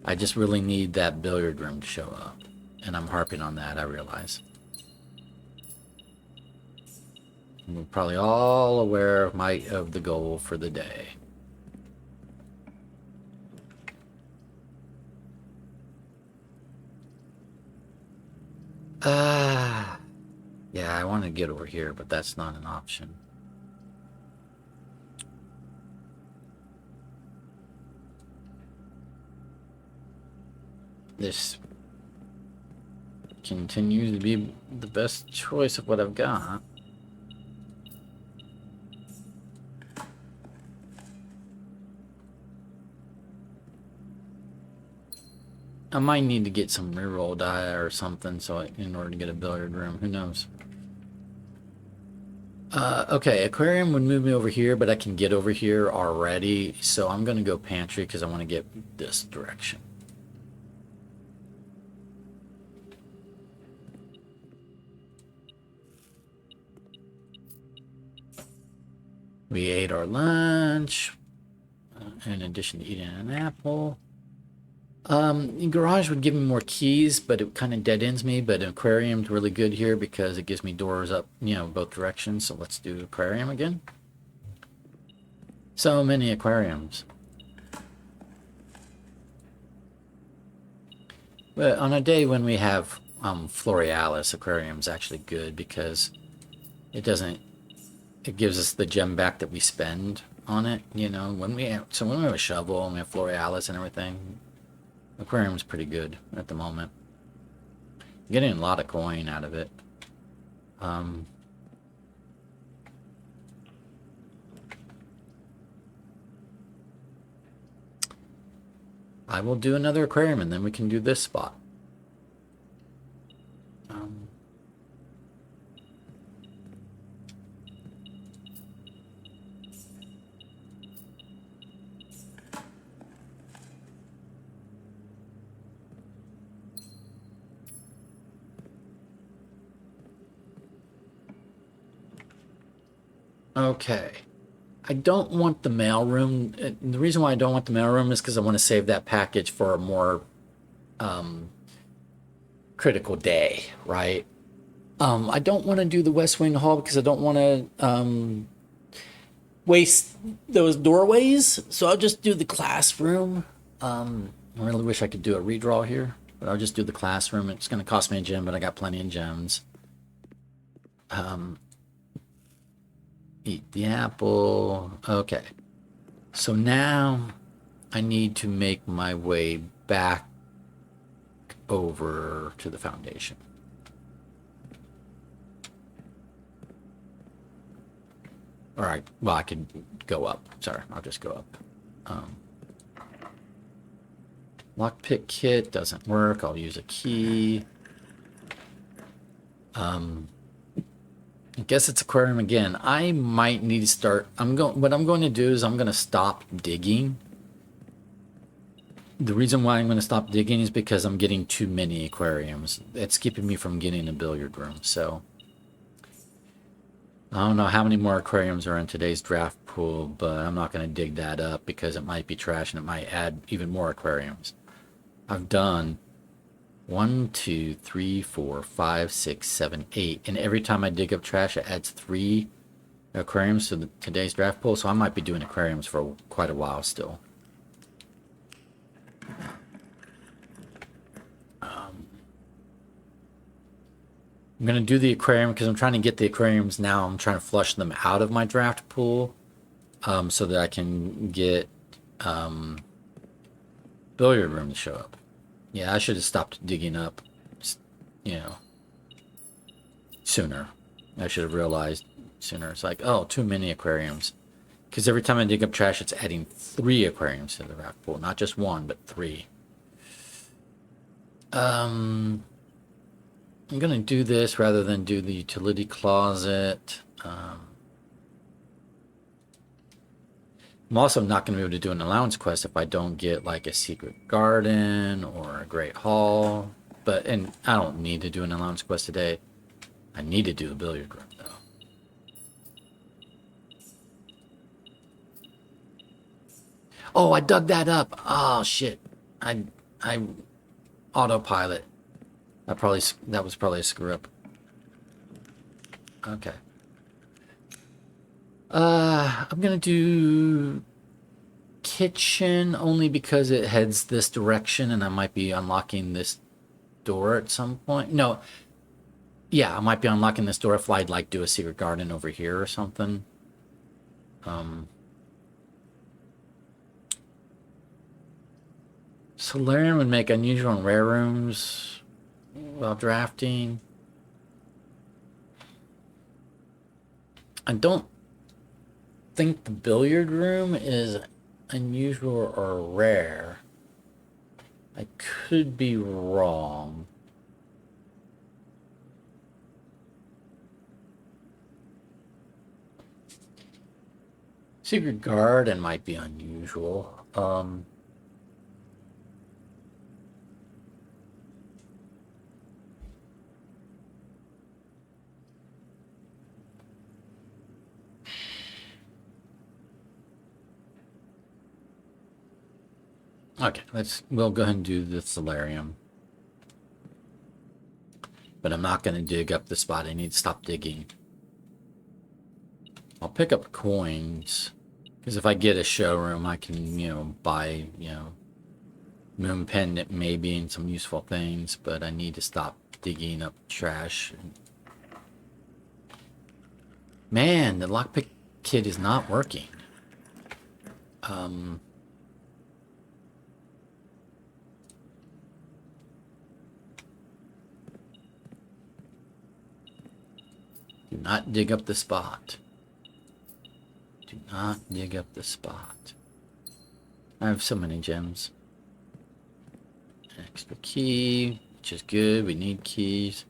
I just really need that billiard room to show up, and I'm harping on that, I realize. We're probably all aware of the goal for the day. Yeah, I want to get over here, but that's not an option. This continues to be the best choice of what I've got. I might need to get some reroll die or something in order to get a billiard room. Who knows? Okay, aquarium would move me over here, but I can get over here already. So I'm going to go pantry because I want to get this direction. We ate our lunch, in addition to eating an apple. Garage would give me more keys, but it kind of dead ends me. But an aquarium's really good here because it gives me doors up, you know, both directions. So let's do aquarium again. So many aquariums. But on a day when we have Florealis, aquarium's actually good because it gives us the gem back that we spend on it, you know. When we have a shovel and we have Florealis and everything, aquarium's pretty good at the moment. Getting a lot of coin out of it. I will do another aquarium and then we can do this spot. Okay. I don't want the mailroom. The reason why I don't want the mailroom is because I want to save that package for a more critical day, right? I don't want to do the West Wing Hall because I don't want to waste those doorways. So I'll just do the classroom. I really wish I could do a redraw here, but I'll just do the classroom. It's going to cost me a gem, but I got plenty of gems. Eat the apple. Okay. So now I need to make my way back over to the foundation. All right. Well, I could go up. Sorry, I'll just go up. Lockpick kit doesn't work. I'll use a key. I guess it's aquarium again. I might need to start. What I'm going to do is I'm going to stop digging. The reason why I'm going to stop digging is because I'm getting too many aquariums. It's keeping me from getting a billiard room. So I don't know how many more aquariums are in today's draft pool, but I'm not going to dig that up because it might be trash and it might add even more aquariums. I've done 1, 2, 3, 4, 5, 6, 7, 8. And every time I dig up trash, it adds 3 aquariums to today's draft pool. So I might be doing aquariums for quite a while still. I'm going to do the aquarium because I'm trying to get the aquariums now. I'm trying to flush them out of my draft pool so that I can get billiard room to show up. Yeah, I should have stopped digging up, sooner. I should have realized sooner. It's like, oh, too many aquariums. Because every time I dig up trash, it's adding 3 aquariums to the draft pool. Not just 1, but 3. I'm going to do this rather than do the utility closet. I'm also not going to be able to do an allowance quest if I don't get like a secret garden or a great hall. And I don't need to do an allowance quest today. I need to do a billiard room though. Oh, I dug that up. Oh shit. I autopilot. That was probably a screw up. Okay. I'm gonna do kitchen only because it heads this direction and I might be unlocking this door at some point. No. Yeah, I might be unlocking this door if I'd like do a secret garden over here or something. Solarium would make unusual and rare rooms while drafting. I don't think the billiard room is unusual or rare. I could be wrong. Secret garden might be unusual. Okay, we'll go ahead and do the solarium. But I'm not going to dig up the spot. I need to stop digging. I'll pick up coins. Because if I get a showroom, I can, buy, moon pendant maybe and some useful things. But I need to stop digging up trash. Man, the lockpick kit is not working. Do not dig up the spot. Do not dig up the spot. I have so many gems. extra key, which is good. We need keys.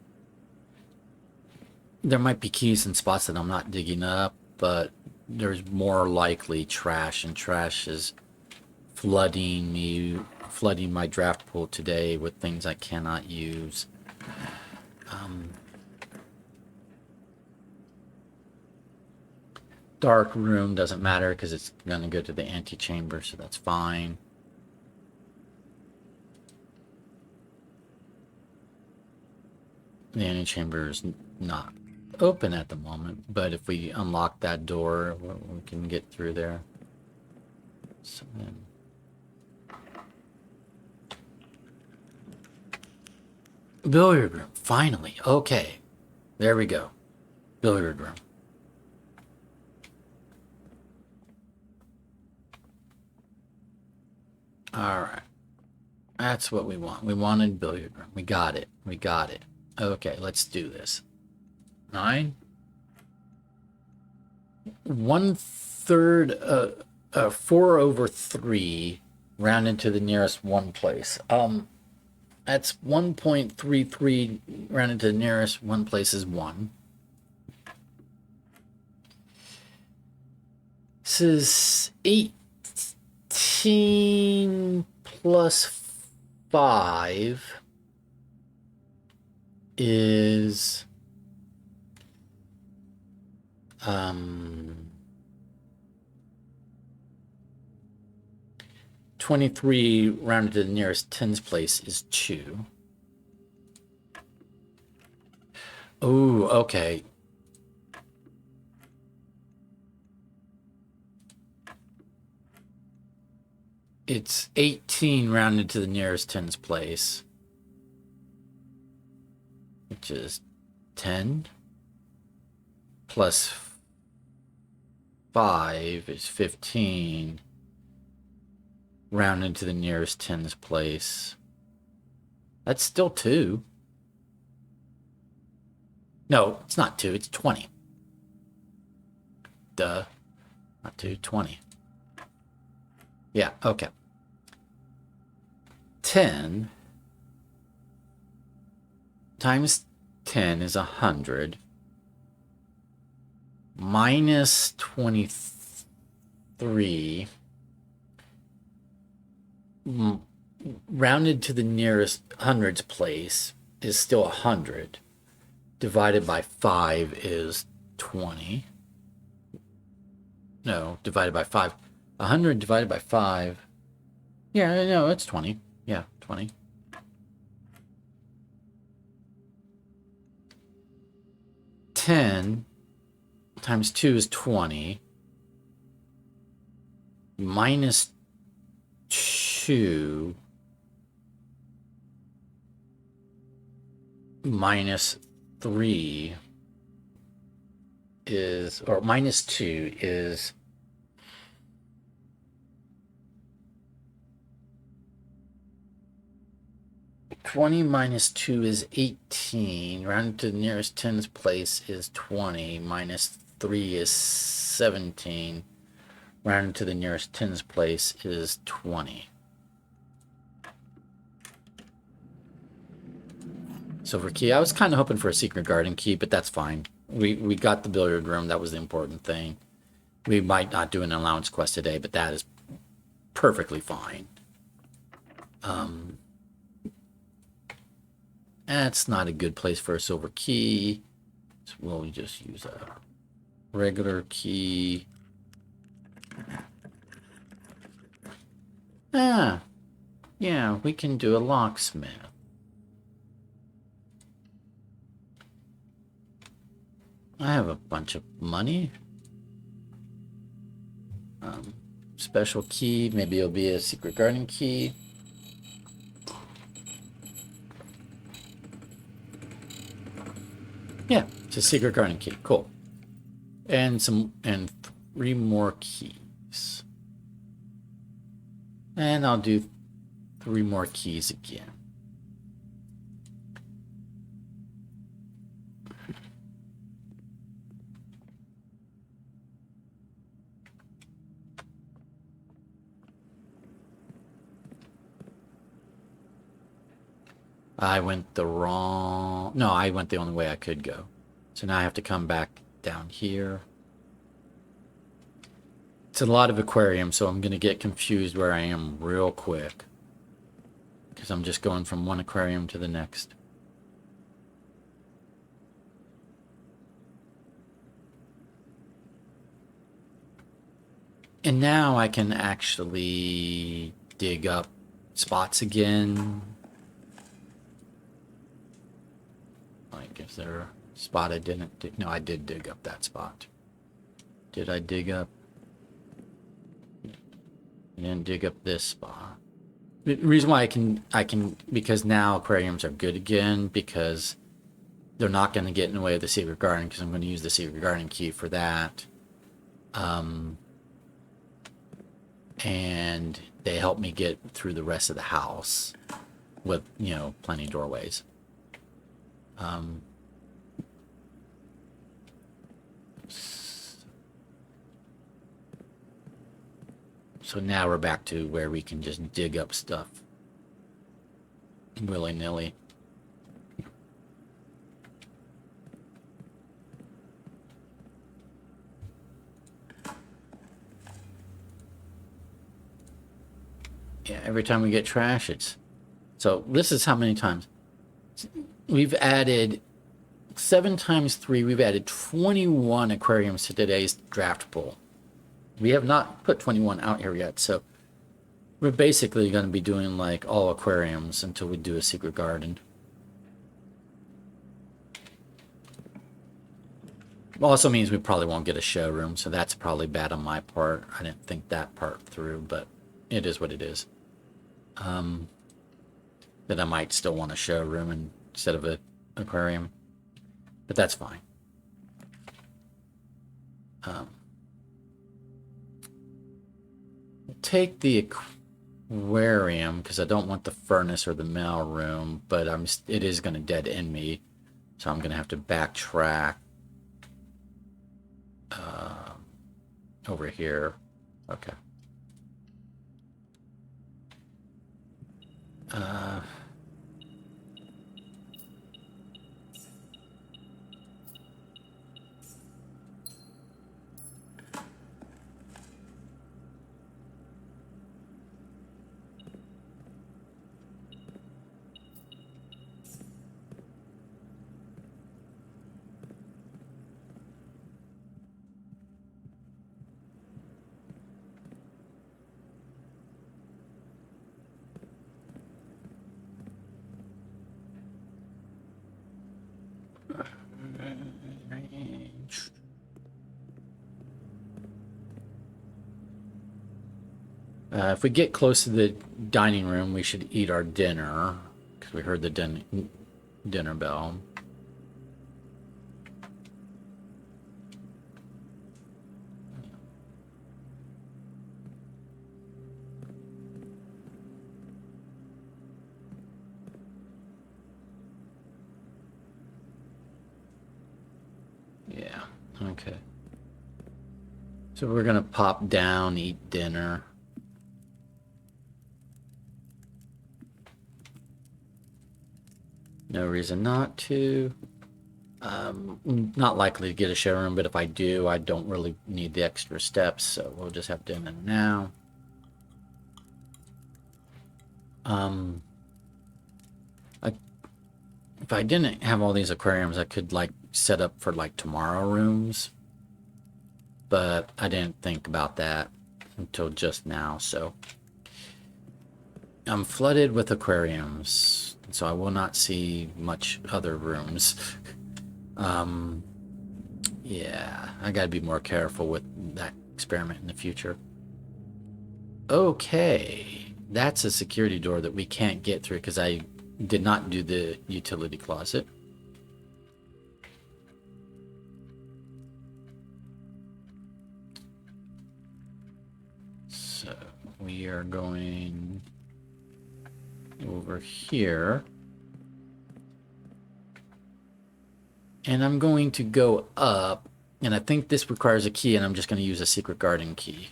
There might be keys in spots that I'm not digging up, but there's more likely trash, and trash is flooding my draft pool today with things I cannot use. Dark room doesn't matter because it's going to go to the antechamber, so that's fine. The antechamber is not open at the moment, but if we unlock that door, we can get through there. So then, billiard room, finally. Okay, there we go. Billiard room. All right, that's what we want. We wanted billiard room. We got it. We got it. Okay, let's do this. 9. 1/3, 4/3, rounded to the nearest one place. That's 1.33 rounded to the nearest one place is 1. This is 18 plus 5 is 23 rounded to the nearest tens place is 2. Oh, okay. It's 18 rounded to the nearest tens place, which is 10 plus 5 is 15 rounded to the nearest tens place. That's still 2. No, it's not 2, it's 20. Duh. Not 2, 20. Yeah, okay. 10 times 10 is 100. Minus 23. Rounded to the nearest hundreds place is still 100. Divided by 5 is 20. No, divided by 5. 100 divided by 5. Yeah, no, it's 20. Yeah, 20. $10 times 2 is 20. Minus 2 minus 3 is, or minus 2 is 20 minus 2 is 18. Rounded to the nearest tens place is 20. Minus 3 is 17. Rounded to the nearest tens place is 20. Silver key. I was kind of hoping for a secret garden key, but that's fine. We got the billiard room. That was the important thing. We might not do an allowance quest today, but that is perfectly fine. That's not a good place for a silver key. So we'll just use a regular key. Ah, yeah, we can do a locksmith. I have a bunch of money. Special key. Maybe it'll be a secret garden key. Yeah, it's a secret garden key. Cool. And 3 more keys. And I'll do 3 more keys again. I went the wrong... No, I went the only way I could go. So now I have to come back down here. It's a lot of aquariums, so I'm going to get confused where I am real quick. Because I'm just going from one aquarium to the next. And now I can actually dig up spots again. Like, is there a spot I didn't dig? No, I did dig up that spot. Did I dig up? I didn't dig up this spot. The reason why I can, because now aquariums are good again, because they're not going to get in the way of the secret garden, because I'm going to use the secret garden key for that. And they help me get through the rest of the house with, you know, plenty of doorways. So now we're back to where we can just dig up stuff willy-nilly. Yeah, every time we get trash, it's... So this is how many times. We've added 7 times 3. We've added 21 aquariums to today's draft pool. We have not put 21 out here yet, so we're basically going to be doing like all aquariums until we do a secret garden. Also means we probably won't get a showroom, so that's probably bad on my part. I didn't think that part through, but it is what it is. That I might still want a showroom instead of an aquarium, but that's fine. Take the aquarium because I don't want the furnace or the mail room, but it is going to dead end me, so I'm going to have to backtrack over here. Okay. If we get close to the dining room, we should eat our dinner because we heard the dinner bell. Yeah, okay. So we're gonna pop down, eat dinner. No reason not to. Not likely to get a showroom, but if I do, I don't really need the extra steps, so we'll just have dinner now. If I didn't have all these aquariums, I could like set up for like tomorrow rooms, but I didn't think about that until just now, so I'm flooded with aquariums, so I will not see much other rooms. Yeah, I gotta be more careful with that experiment in the future. Okay, that's a security door that we can't get through because I did not do the utility closet. So we are going over here. And I'm going to go up, and I think this requires a key, and I'm just going to use a secret garden key.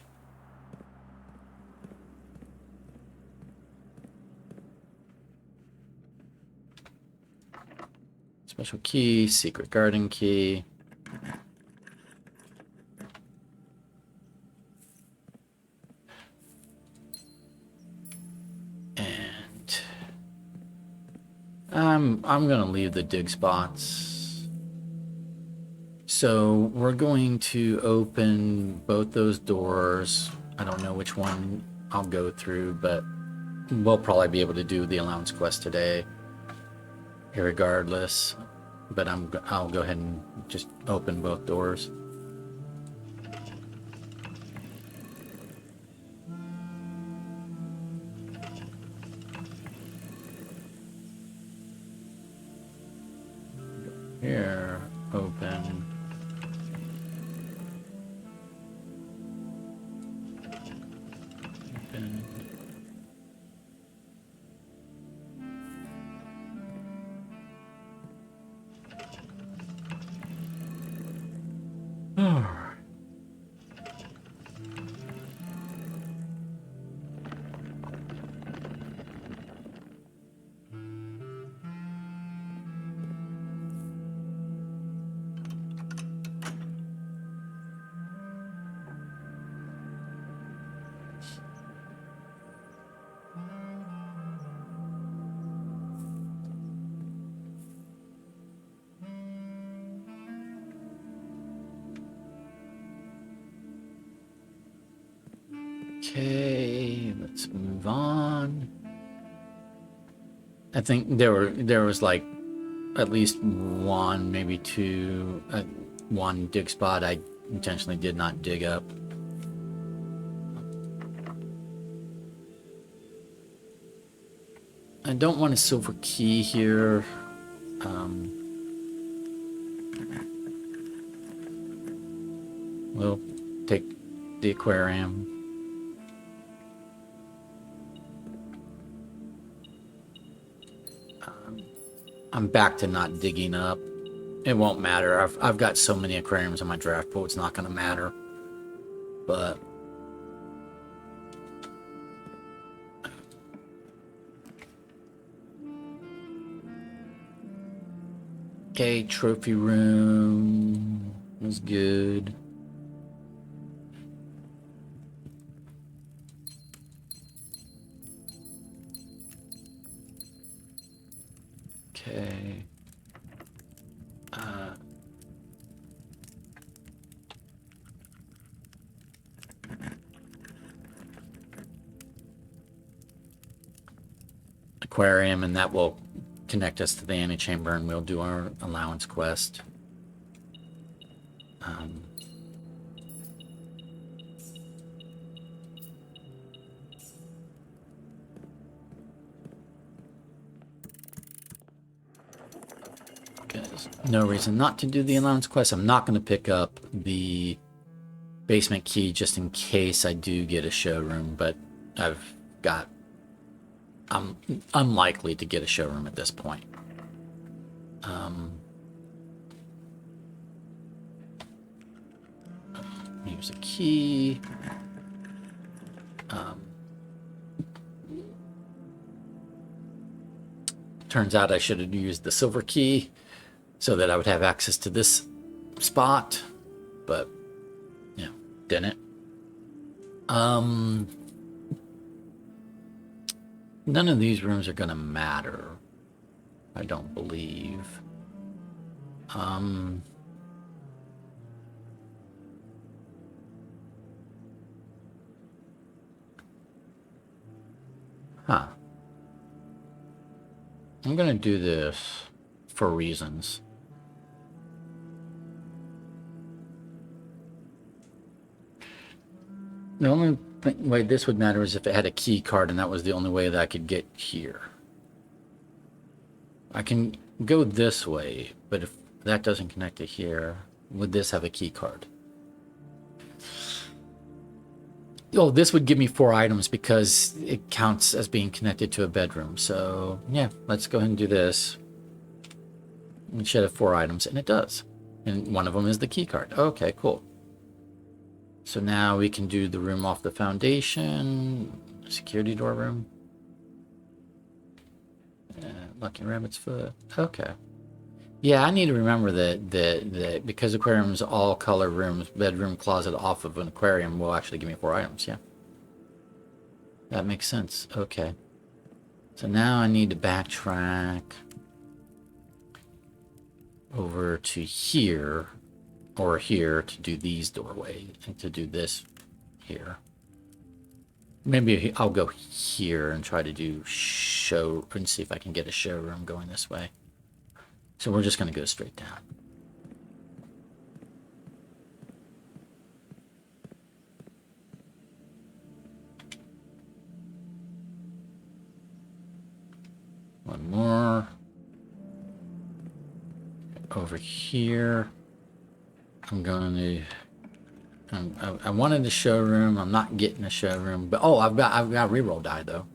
Special key, secret garden key. And I'm gonna leave the dig spots. So we're going to open both those doors. I don't know which one I'll go through, but we'll probably be able to do the allowance quest today, regardless. But I'll go ahead and just open both doors. Here, open. Open. Okay, let's move on. I think there was like at least one, maybe two, one dig spot I intentionally did not dig up. I don't want a silver key here. We'll take the aquarium. I'm back to not digging up. It won't matter. I've got so many aquariums in my draft pool, it's not going to matter. But okay, trophy room was good. Okay. Aquarium, and that will connect us to the antechamber, and we'll do our allowance quest. There's no reason not to do the allowance quest. I'm not going to pick up the basement key just in case I do get a showroom, but I'm unlikely to get a showroom at this point. Here's a key. Turns out I should have used the silver key so that I would have access to this spot, but didn't. None of these rooms are gonna matter, I don't believe. Huh. I'm gonna do this for reasons. The only way this would matter is if it had a key card, and that was the only way that I could get here. I can go this way, but if that doesn't connect to here, would this have a key card? Oh, this would give me 4 items because it counts as being connected to a bedroom. So yeah, let's go ahead and do this. It should have 4 items, and it does. And one of them is the key card. Okay, cool. So now we can do the room off the foundation, security door room. Lucky Rabbit's Foot. Okay. Yeah, I need to remember that because aquarium's all color rooms, bedroom closet off of an aquarium will actually give me 4 items. Yeah, that makes sense. Okay. So now I need to backtrack over to here or here to do these doorways and to do this here. Maybe I'll go here and try to do show and see if I can get a showroom going this way. So we're just going to go straight down. One more. Over here. I'm going to... I wanted a showroom. I'm not getting a showroom. But oh, I've got reroll die though.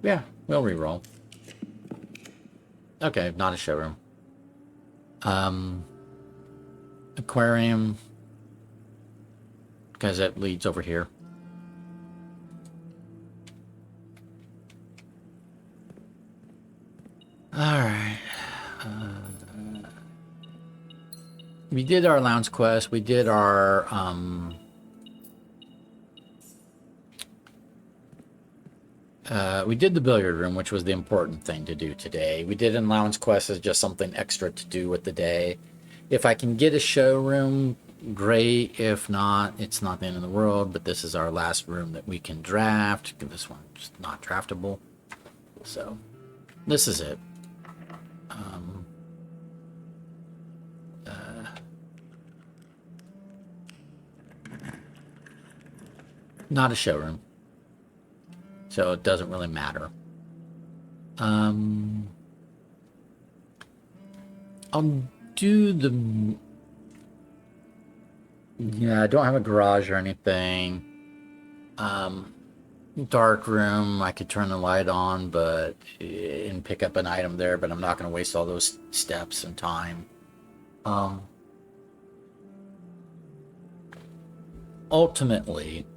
Yeah, we'll reroll. Okay, not a showroom. Aquarium. Because that leads over here. Alright. We did our lounge quest. We did our we did the billiard room, which was the important thing to do today. We did in lounge quest as just something extra to do with the day. If I can get a showroom, great. If not, it's not the end of the world. But this is our last room that we can draft. This one's not draftable. So this is it. Not a showroom. So it doesn't really matter. I'll do the... Yeah, I don't have a garage or anything. Dark room, I could turn the light on, but and pick up an item there, but I'm not going to waste all those steps and time. Ultimately,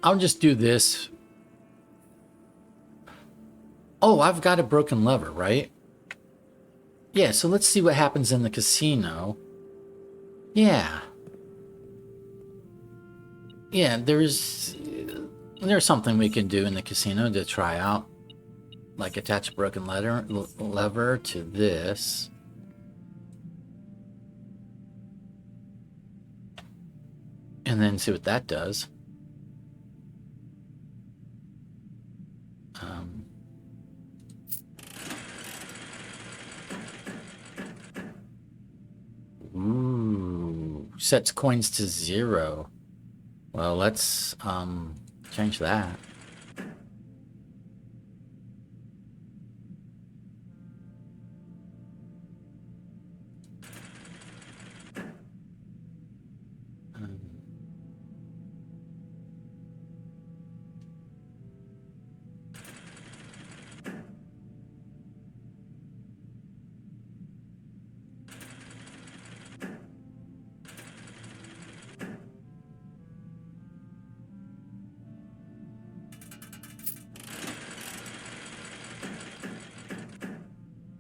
I'll just do this. Oh, I've got a broken lever, right? Yeah, so let's see what happens in the casino. Yeah. Yeah, there's something we can do in the casino to try out. Like attach a broken lever to this. And then see what that does. Ooh, sets coins to 0. Well, let's change that.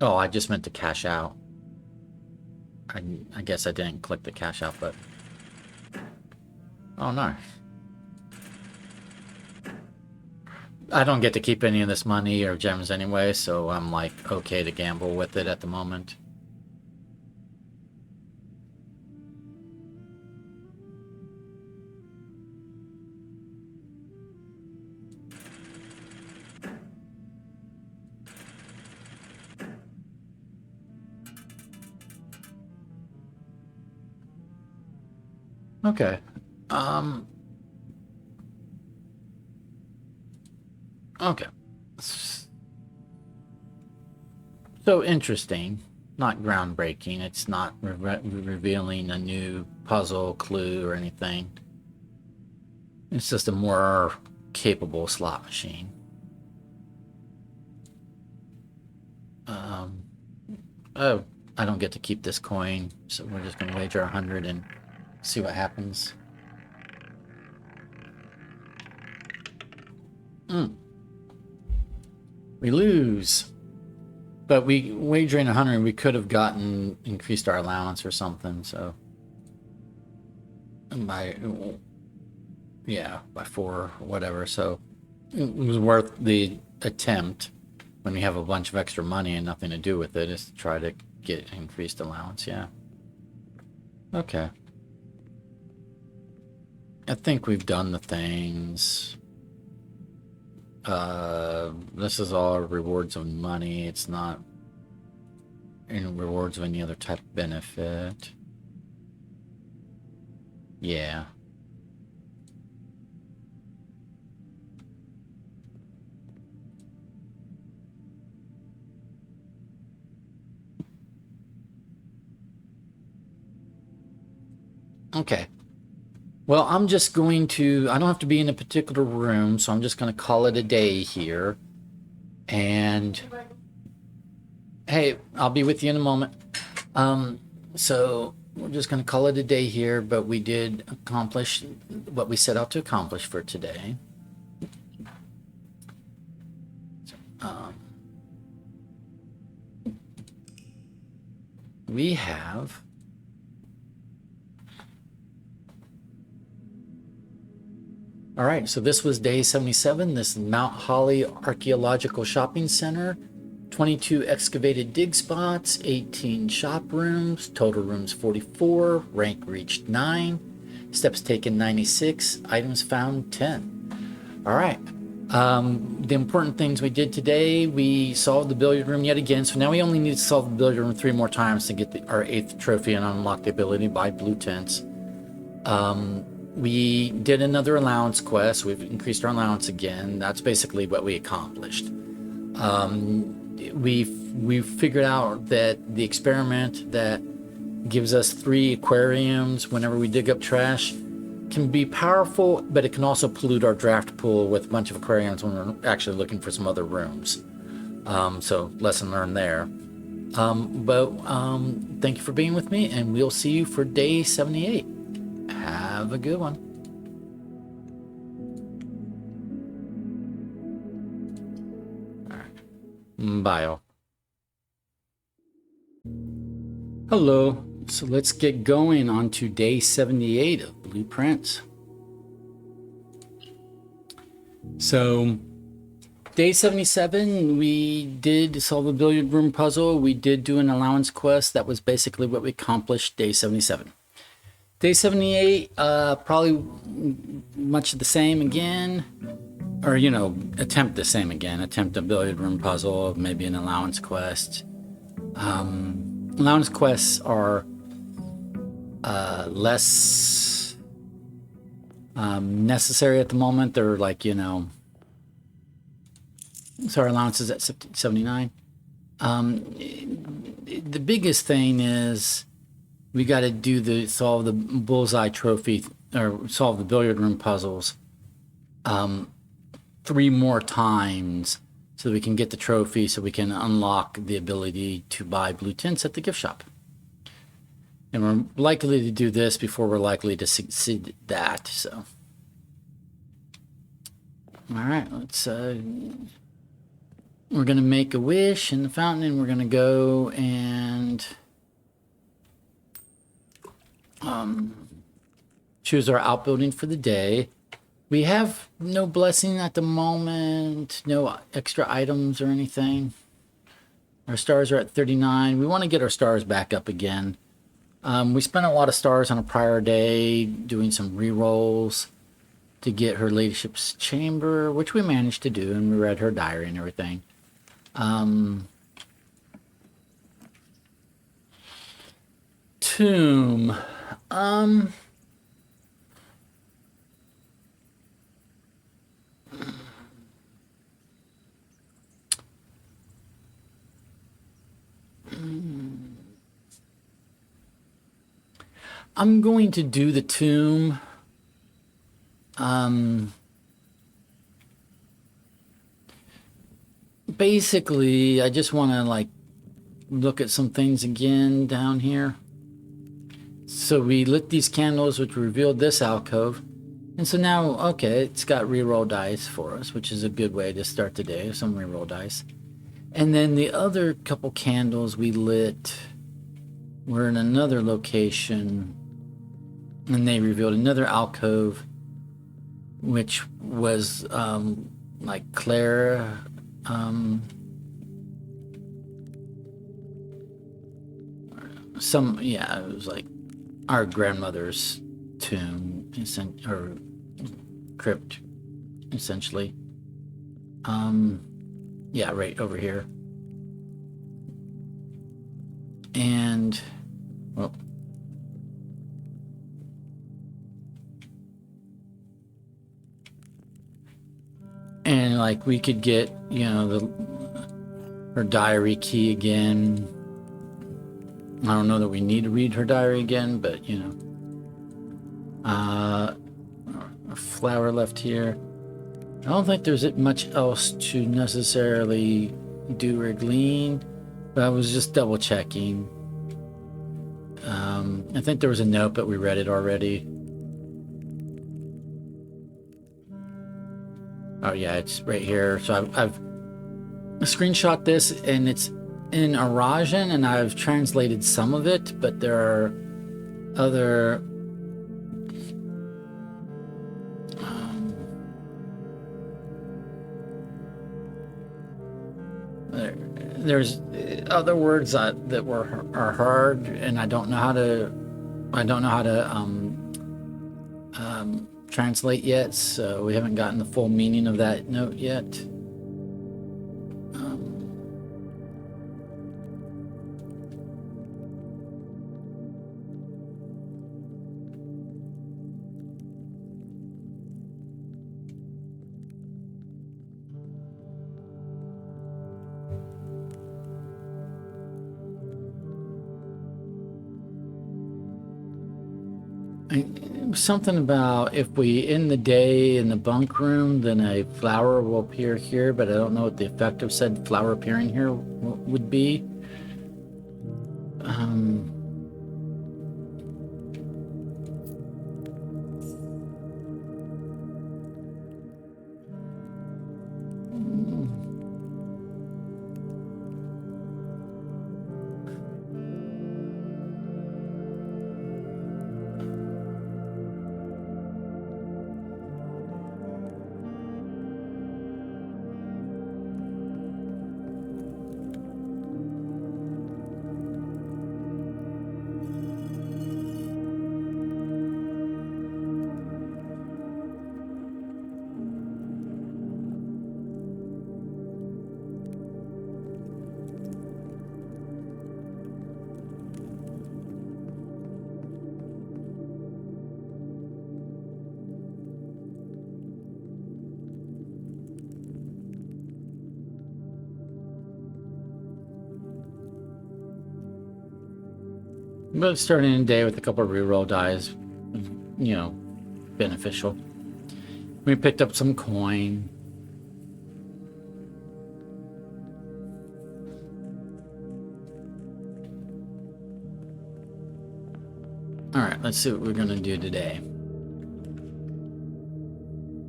Oh, I just meant to cash out. I guess I didn't click the cash out button. Oh, no. I don't get to keep any of this money or gems anyway, so I'm like okay to gamble with it at the moment. Okay. Okay. So interesting. Not groundbreaking. It's not revealing a new puzzle, clue, or anything. It's just a more capable slot machine. Oh. I don't get to keep this coin, so we're just gonna wager 100 and see what happens. We lose. But we wagering 100, we could have increased our allowance or something, so by 4 or whatever, so it was worth the attempt when we have a bunch of extra money and nothing to do with it, is to try to get increased allowance. Yeah. Okay. I think we've done the things. This is all rewards of money. It's not any rewards of any other type of benefit. Yeah. Okay. Well, I'm just going to, I don't have to be in a particular room, so I'm just going to call it a day here. And hey, I'll be with you in a moment. So we're just going to call it a day here, but we did accomplish what we set out to accomplish for today. We have all right, so this was day 77. This is Mount Holly Archaeological Shopping Center. 22 excavated dig spots, 18 shop rooms, total rooms 44, rank reached 9, steps taken 96, items found 10. All right. The important things we did today, we solved the billiard room yet again. So now we only need to solve the billiard room 3 more times to get our 8th trophy and unlock the ability to buy blue tents. We did another allowance quest. We've increased our allowance again. That's basically what we accomplished. We figured out that the experiment that gives us 3 aquariums whenever we dig up trash can be powerful, but it can also pollute our draft pool with a bunch of aquariums when we're actually looking for some other rooms. So lesson learned there. Thank you for being with me, and we'll see you for day 78. Have a good one. All right. Bye, all. Hello. So let's get going on to day 78 of Blueprints. So day 77, we did solve a billiard room puzzle. We did do an allowance quest. That was basically what we accomplished day 77. Day 78, probably much the same again, or, attempt the same again. Attempt a billiard room puzzle, maybe an allowance quest. Allowance quests are less necessary at the moment. They're like, so our allowance is at 79. The biggest thing is we got to solve the bullseye trophy, or solve the billiard room puzzles 3 more times so that we can get the trophy, so we can unlock the ability to buy blue tints at the gift shop. And we're likely to do this before we're likely to succeed at that. So, all right, let's. We're gonna make a wish in the fountain, and we're gonna go and choose our outbuilding for the day. We have no blessing at the moment, no extra items or anything. Our stars are at 39. We want to get our stars back up again. We spent a lot of stars on a prior day doing some re-rolls to get her ladyship's chamber, which we managed to do, and we read her diary and everything. Tomb. I'm going to do the tomb. Basically, I just want to look at some things again down here. So we lit these candles, which revealed this alcove. And so now, okay, it's got reroll dice for us, which is a good way to start the day, some reroll dice. And then the other couple candles we lit were in another location, and they revealed another alcove, which was like Claire. Yeah, it was like our grandmother's tomb, or crypt, essentially. Yeah, right over here. And, well, and like we could get, you know, her diary key again. I don't know that we need to read her diary again, but you know, a flower left here. I don't think there's much else to necessarily do or glean, but I was just double checking. I think there was a note, but we read it already. Oh yeah, it's right here. So I've screenshot this, and it's in Arajan, and I've translated some of it, but there are other there's other words that are hard, and I don't know how to translate yet, so we haven't gotten the full meaning of that note yet. Something about if we end the day in the bunk room, then a flower will appear here, but I don't know what the effect of said flower appearing here would be. But starting the day with a couple of reroll dice, you know, beneficial. We picked up some coin. All right, let's see what we're gonna do today.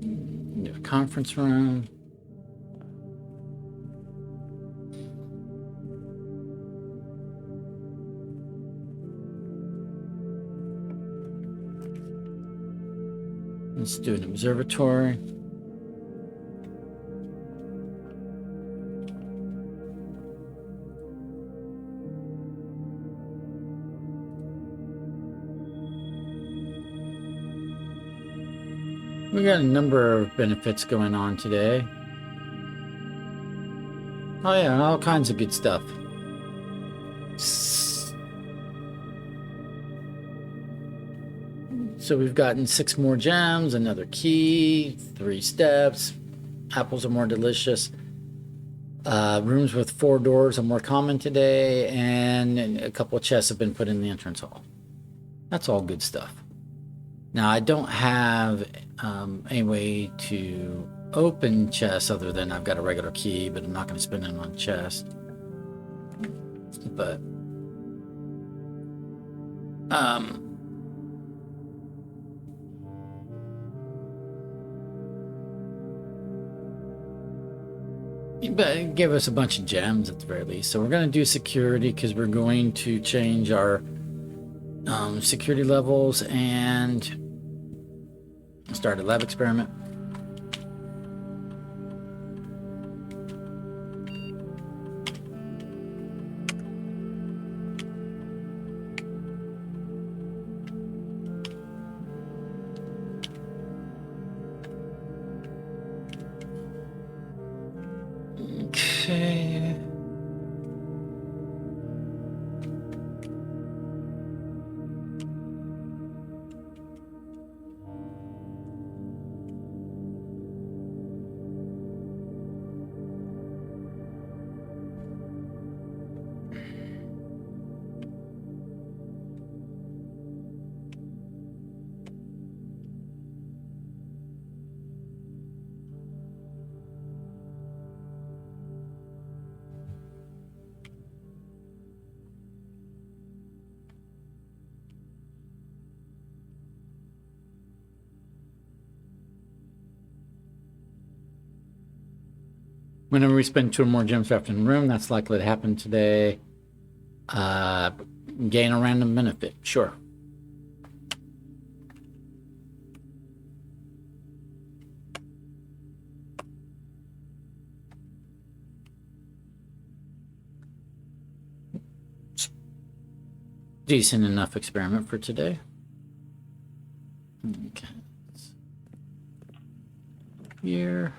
Do a conference room. Let's do an observatory. We got a number of benefits going on today. Oh yeah, all kinds of good stuff. So we've gotten 6 more gems, another key, 3 steps. Apples are more delicious. Rooms with 4 doors are more common today, and a couple of chests have been put in the entrance hall. That's all good stuff. Now I don't have a way to open chests other than I've got a regular key, but I'm not going to spend it on chest. But but it gave us a bunch of gems at the very least. So we're going to do security because we're going to change our security levels and start a lab experiment. Okay. Whenever we spend 2 or more gems left in the room, that's likely to happen today. Gain a random benefit. Sure. Decent enough experiment for today. Okay. Here.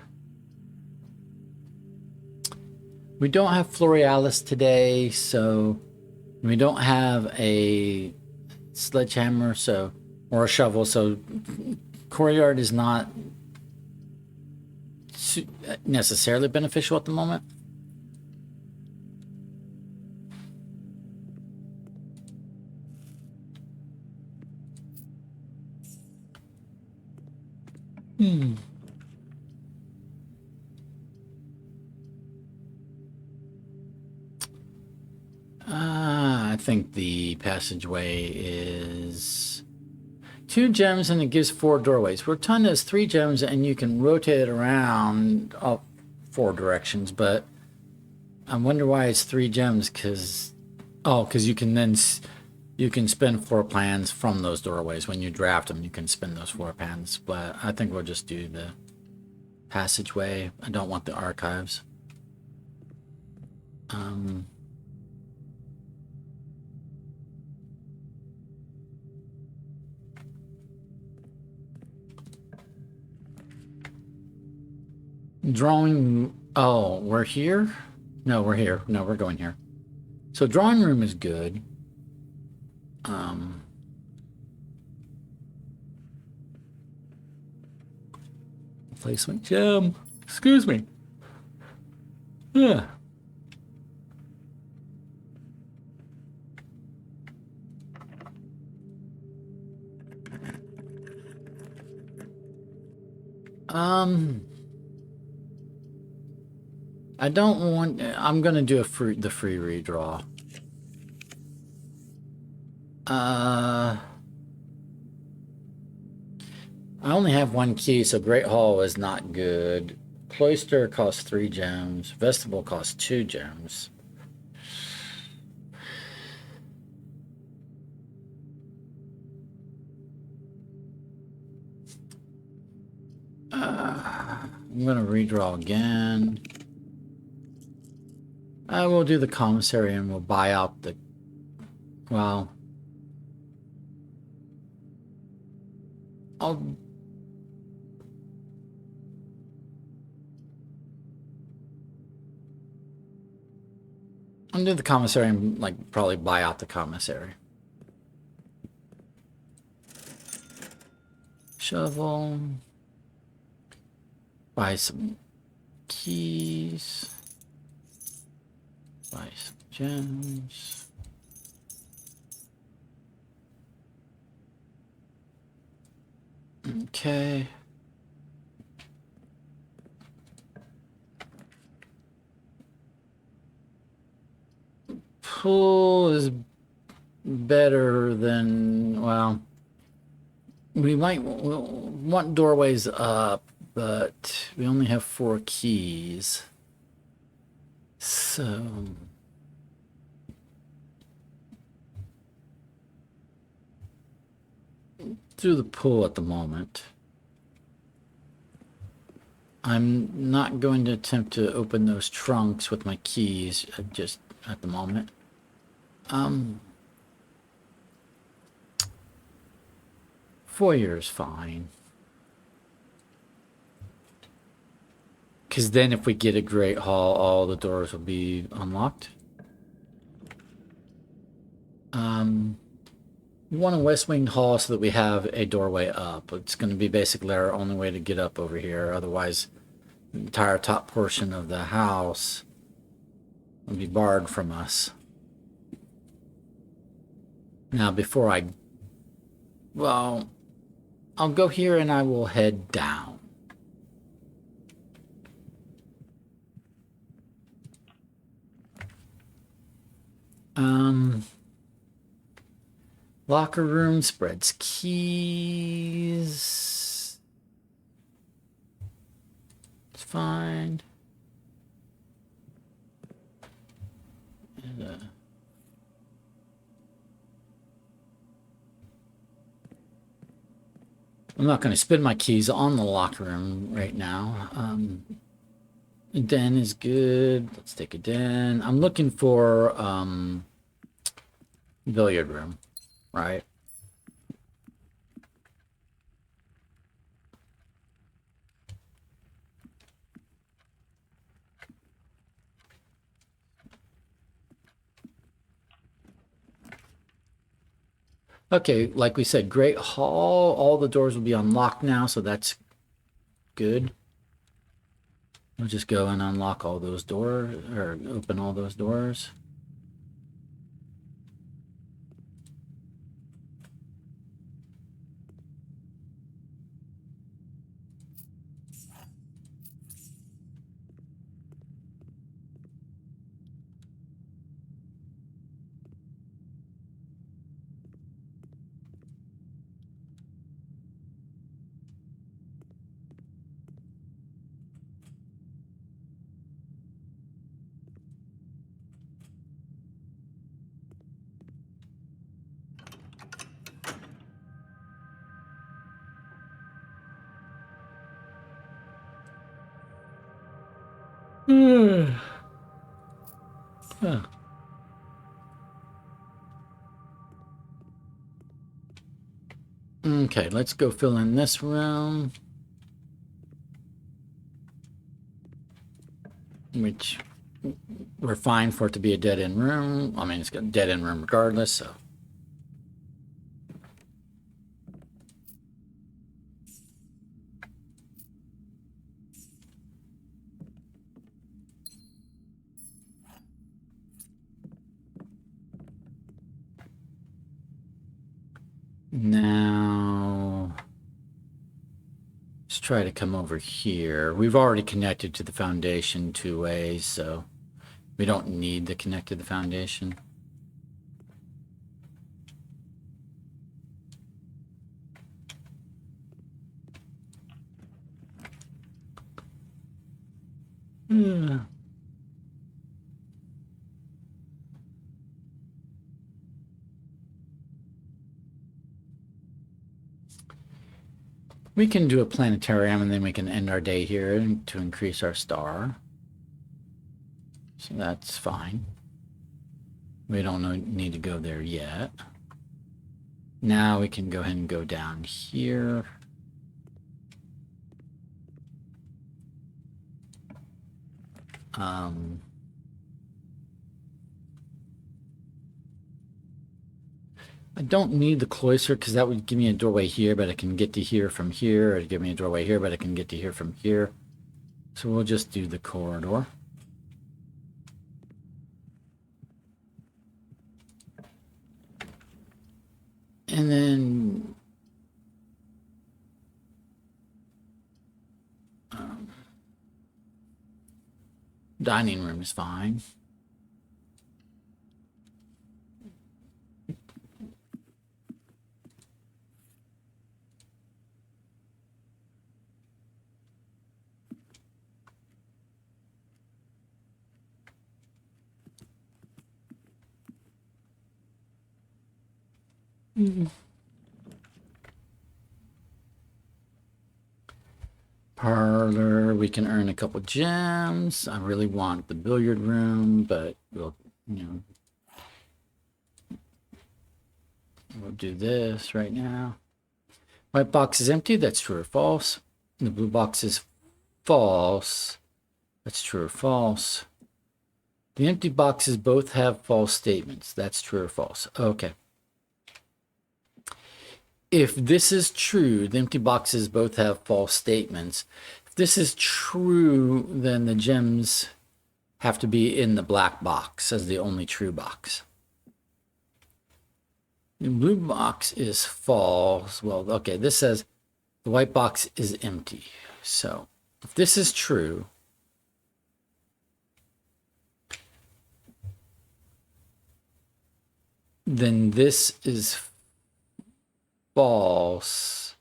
We don't have Florealis today, so we don't have a sledgehammer, so or a shovel, so courtyard is not necessarily beneficial at the moment. I think the passageway is 2 gems and it gives 4 doorways. Rotunda is 3 gems and you can rotate it around all 4 directions, but I wonder why it's 3 gems, because you can then you can spin floor plans from those doorways. When you draft them, you can spin those floor plans, but I think we'll just do the passageway. I don't want the archives. Drawing. Oh, we're here? No, we're here. No, we're going here. So drawing room is good. Placement gem. Excuse me. Yeah. I don't want. I'm gonna do the free redraw. I only have 1 key, so Great Hall is not good. Cloister costs 3 gems. Vestibule costs 2 gems. I'm gonna redraw again. I will do the commissary and we'll buy out the. Well, I'll do the commissary and like probably buy out the commissary. Shovel. Buy some keys. Buy some gems. Okay. pool is better than, well, we'll want doorways up, but we only have 4 keys. So through the pool at the moment. I'm not going to attempt to open those trunks with my keys just at the moment. Foyer's fine. Because then if we get a great hall, all the doors will be unlocked. We want a west wing hall so that we have a doorway up. It's going to be basically our only way to get up over here. Otherwise, the entire top portion of the house will be barred from us. Now, before well, I'll go here and I will head down. Locker room spreads keys. It's fine. And, I'm not going to spend my keys on the locker room right now. A den is good. Let's take a den. I'm looking for billiard room, right? Okay, like we said, Great Hall. All the doors will be unlocked now, so that's good. We'll just go and unlock all those doors, or open all those doors. Huh. Okay, let's go fill in this room. Which we're fine for it to be a dead-end room. I mean, it's got a dead-end room regardless, so. Now, let's try to come over here. We've already connected to the foundation 2 ways, so we don't need to connect to the foundation. We can do a planetarium and then we can end our day here to increase our star. So that's fine. We don't need to go there yet. Now we can go ahead and go down here. I don't need the cloister because that would give me a doorway here, but I can get to here from here. Or give me a doorway here, but I can get to here from here. So we'll just do the corridor. And then dining room is fine. Parlor, we can earn a couple gems. I really want the billiard room, but we'll do this right now. White box is empty. That's true or false. And the blue box is false. That's true or false. The empty boxes both have false statements. That's true or false. Okay. If this is true, the empty boxes both have false statements. If this is true, then the gems have to be in the black box as the only true box. The blue box is false. Well, okay, this says the white box is empty. So if this is true, then this is false.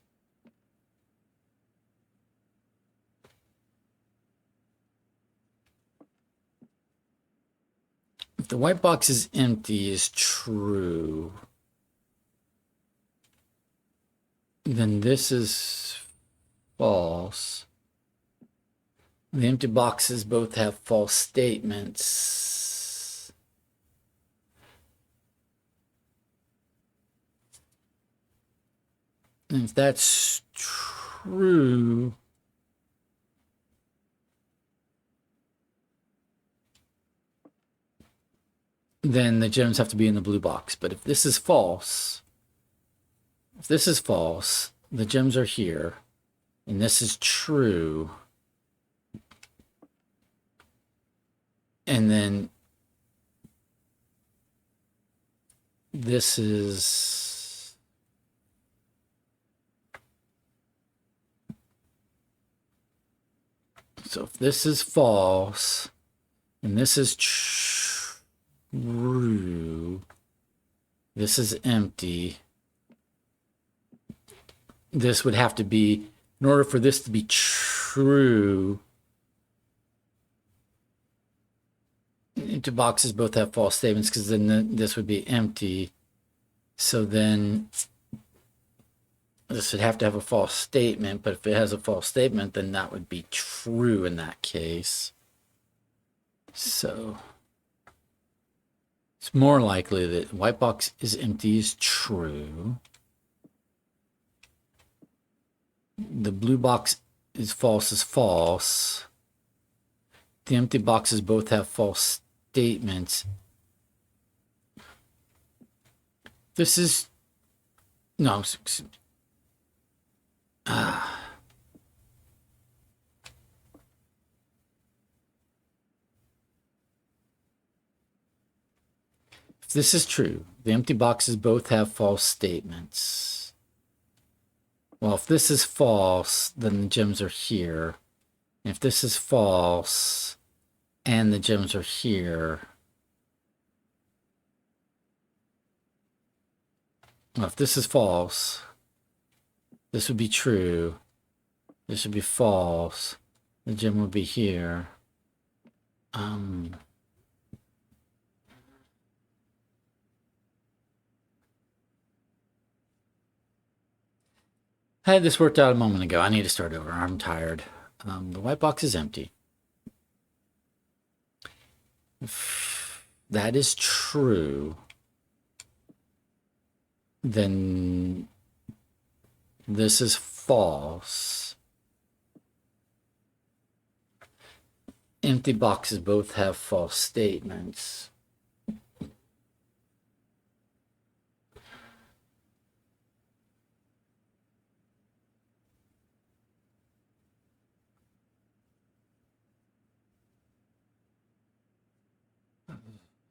If the white box is empty is true, then this is false. The empty boxes both have false statements. And if that's true, then the gems have to be in the blue box. But if this is false, the gems are here, and this is true, and then this is so if this is false and this is true, this is empty, this would have to be, in order for this to be true, empty boxes both have false statements, because then this would be empty. So then this would have to have a false statement, but if it has a false statement, then that would be true in that case. So it's more likely that white box is empty is true. The blue box is false. The empty boxes both have false statements. This is no. If this is true, the empty boxes both have false statements. Well, if this is false, then the gems are here. If this is false and the gems are here, well, if this is false, this would be true. This would be false. The gem would be here. I had this worked out a moment ago. I need to start over. I'm tired. The white box is empty. If that is true, then this is false. Empty boxes both have false statements.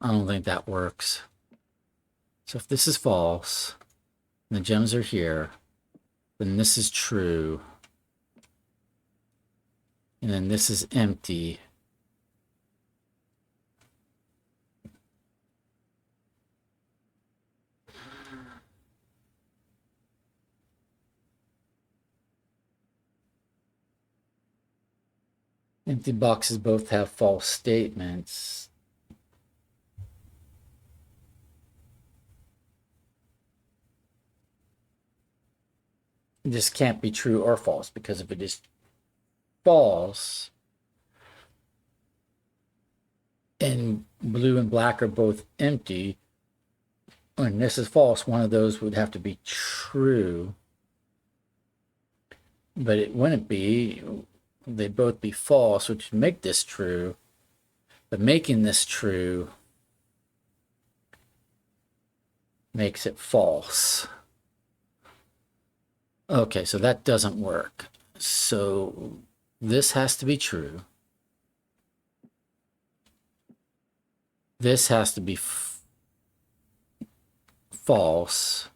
I don't think that works. So if this is false, and the gems are here, then this is true. And then this is empty. Empty boxes both have false statements. this can't be true or false, because if it is false and blue and black are both empty, and this is false, one of those would have to be true. But it wouldn't be. They'd both be false, which would make this true. But making this true makes it false. Okay, so that doesn't work. So this has to be true. This has to be false.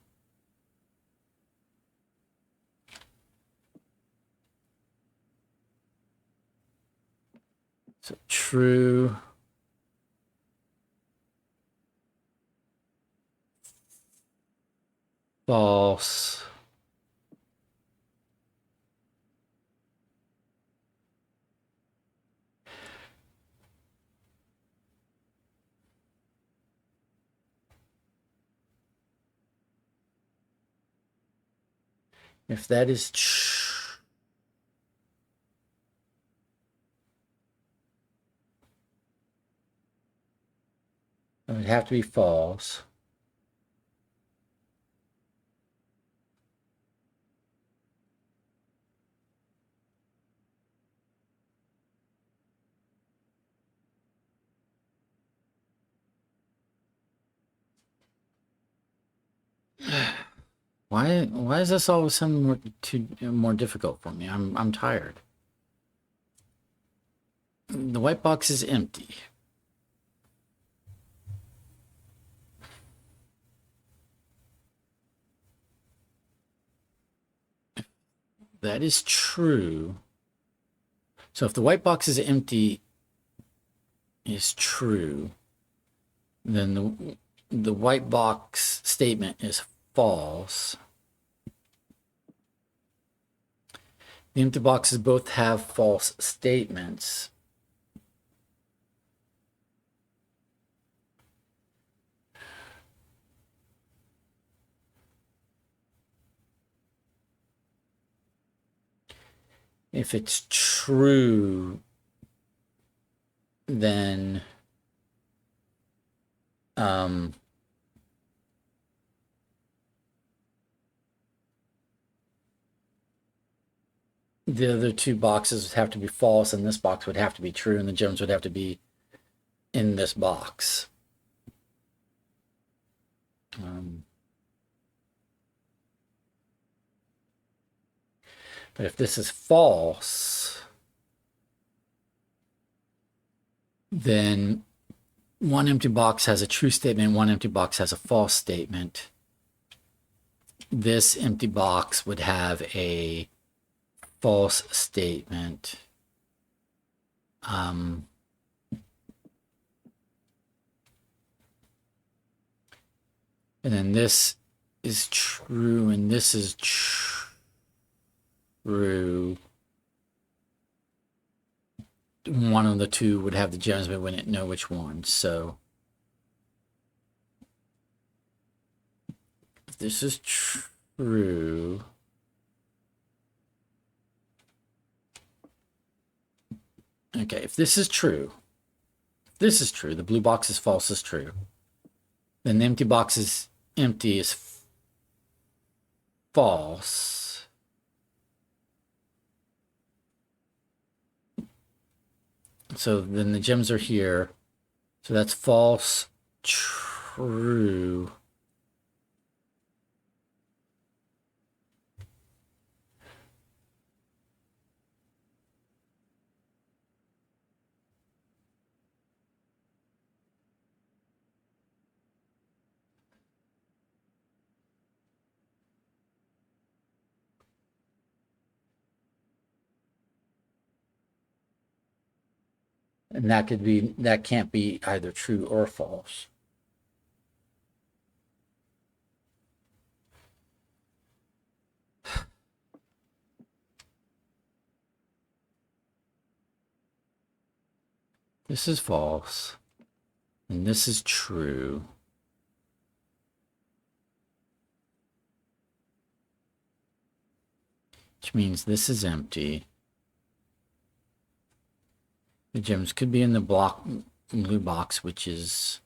So true. False. If that is true, it would have to be false. Why is this all of a sudden more difficult for me? I'm tired. The white box is empty. That is true. So if the white box is empty is true, then the white box statement is false. The empty boxes both have false statements. If it's true, then the other two boxes would have to be false, and this box would have to be true, and the gems would have to be in this box. But if this is false, then one empty box has a true statement, one empty box has a false statement. This empty box would have a false statement. And then this is true, and this is true. One of the two would have the gems, but we wouldn't know which one. So if this is true, okay, if this is true, the blue box is false is true, then the empty box is empty is false. So then the gems are here. So that's false, true. And that can't be either true or false. This is false, and this is true. which means this is empty. The gems could be in the blue box, which is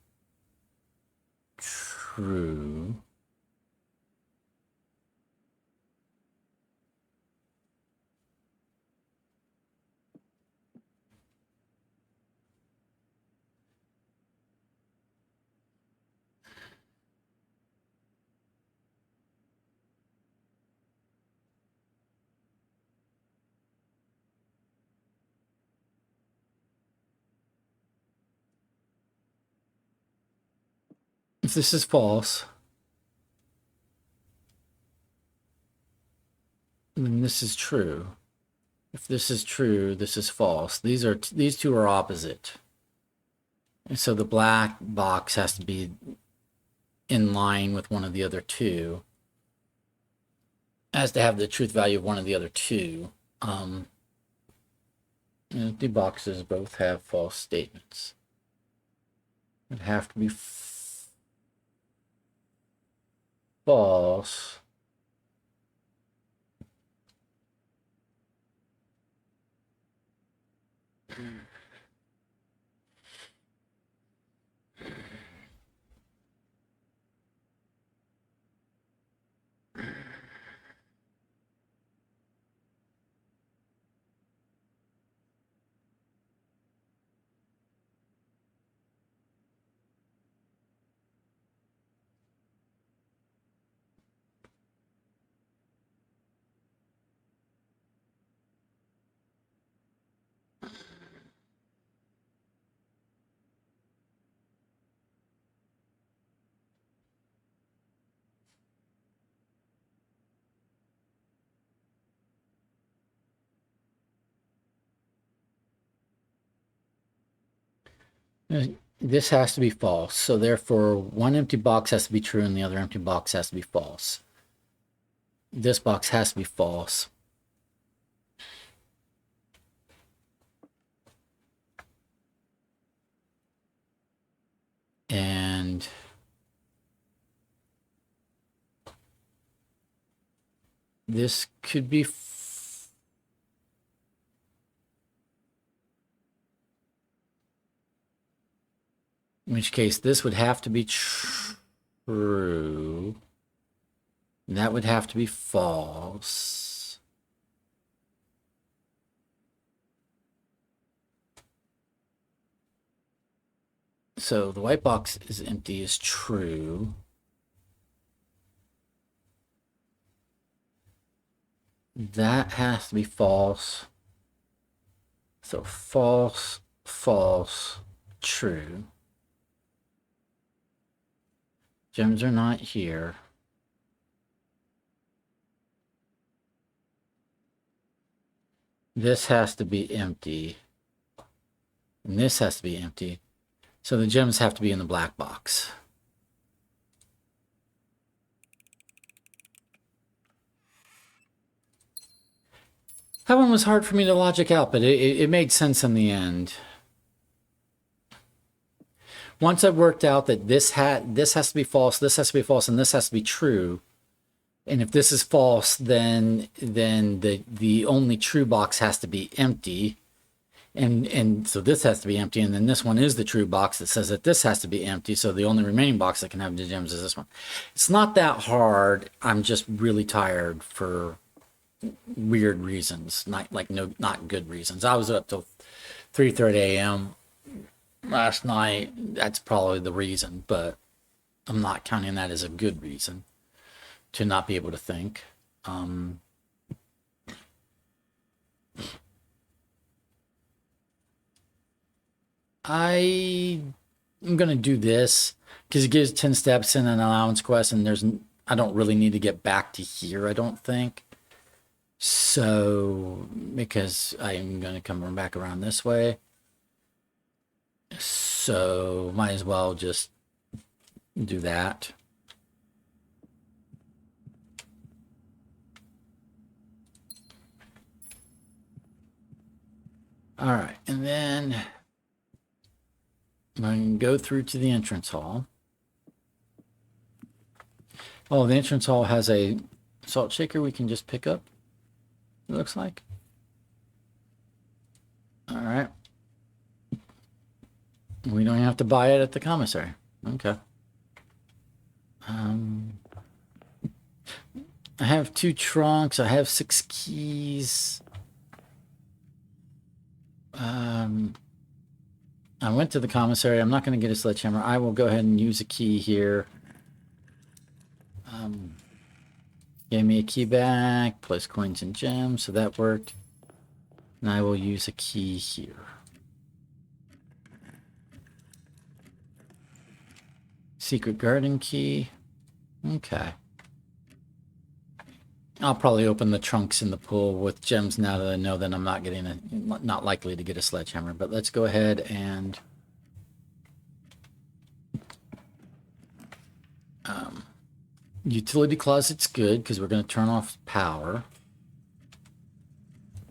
true. If this is false, then this is true. If this is true, this is false. These two are opposite. And so the black box has to be in line with one of the other two. Has to have the truth value of one of the other two. The boxes both have false statements. It have to be false. This has to be false. So therefore, one empty box has to be true and the other empty box has to be false. This box has to be false. And this could be in which case this would have to be true. And that would have to be false. So the white box is empty is true. That has to be false. So false, false, true. Gems are not here. This has to be empty. And this has to be empty. So the gems have to be in the black box. That one was hard for me to logic out, but it made sense in the end. Once I worked out that this has to be false, this has to be false, and this has to be true. And if this is false, then the only true box has to be empty. And so this has to be empty, and then this one is the true box that says that this has to be empty. So the only remaining box that can have the gems is this one. It's not that hard. I'm just really tired for weird reasons, not good reasons. I was up till 3:30 a.m. last night. That's probably the reason, but I'm not counting that as a good reason to not be able to think. I'm gonna do this because it gives 10 steps in an allowance quest, and I don't really need to get back to here, I don't think. So because I'm gonna come back around this way, so might as well just do that. All right, and then I'm going to go through to the entrance hall. Oh, the entrance hall has a salt shaker we can just pick up. it looks like. All right. We don't have to buy it at the commissary. Okay. I have 2 trunks. I have 6 keys. I went to the commissary. I'm not going to get a sledgehammer. I will go ahead and use a key here. Gave me a key back, place coins and gems, so that worked. And I will use a key here. Secret garden key. Okay. I'll probably open the trunks in the pool with gems now that I know that I'm not likely to get a sledgehammer. But let's go ahead and utility closet's good because we're going to turn off power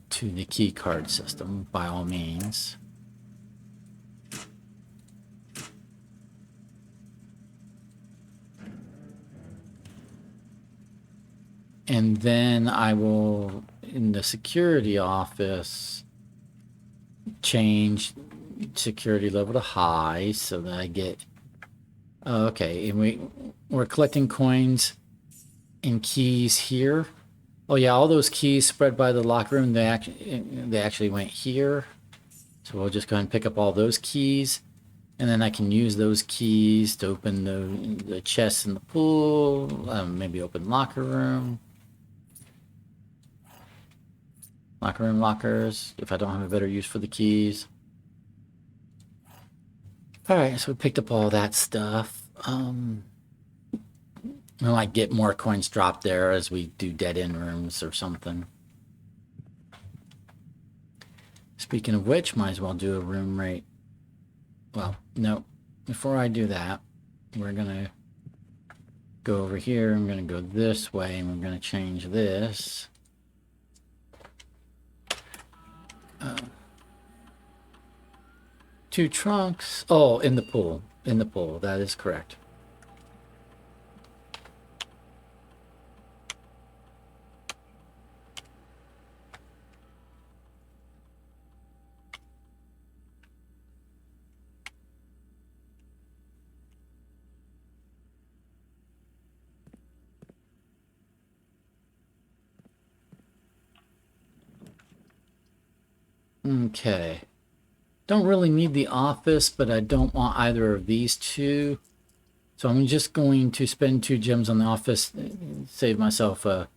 to the key card system by all means. And then I will, in the security office, change security level to high so that I get... Oh, okay, and we're collecting coins and keys here. Oh yeah, all those keys spread by the locker room, they actually went here. So we'll just go ahead and pick up all those keys. And then I can use those keys to open the chests in the pool, maybe open locker room. Locker room lockers, if I don't have a better use for the keys. Alright, so we picked up all that stuff. We might get more coins dropped there as we do dead-end rooms or something. Speaking of which, might as well do a room rate. Well, no. Before I do that, we're going to go over here. I'm going to go this way, and we're going to change this. 2 trunks. Oh, in the pool. In the pool. That is correct. Okay. Don't really need the office, but I don't want either of these two. So I'm just going to spend 2 gems on the office, save myself a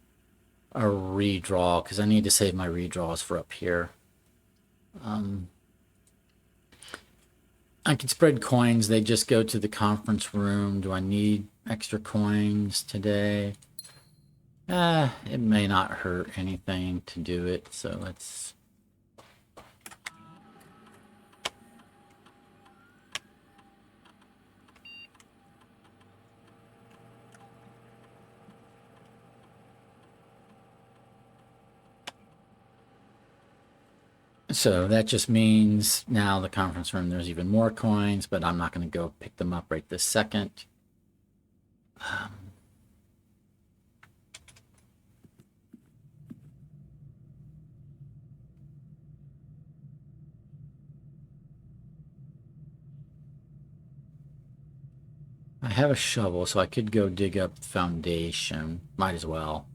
redraw, because I need to save my redraws for up here. I can spread coins. They just go to the conference room. Do I need extra coins today? It may not hurt anything to do it, so let's... So that just means now the conference room, there's even more coins, but I'm not going to go pick them up right this second. I have a shovel, so I could go dig up the foundation. Might as well.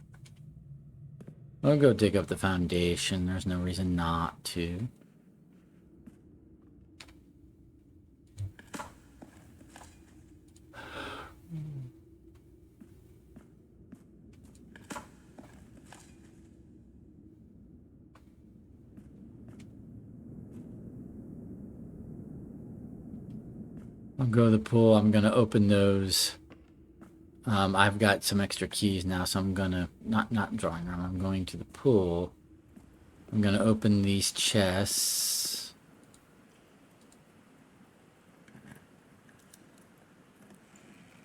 I'll go dig up the foundation. There's no reason not to. I'll go to the pool. I'm going to open those. I've got some extra keys now, so I'm going to, not drawing room, I'm going to the pool. I'm going to open these chests.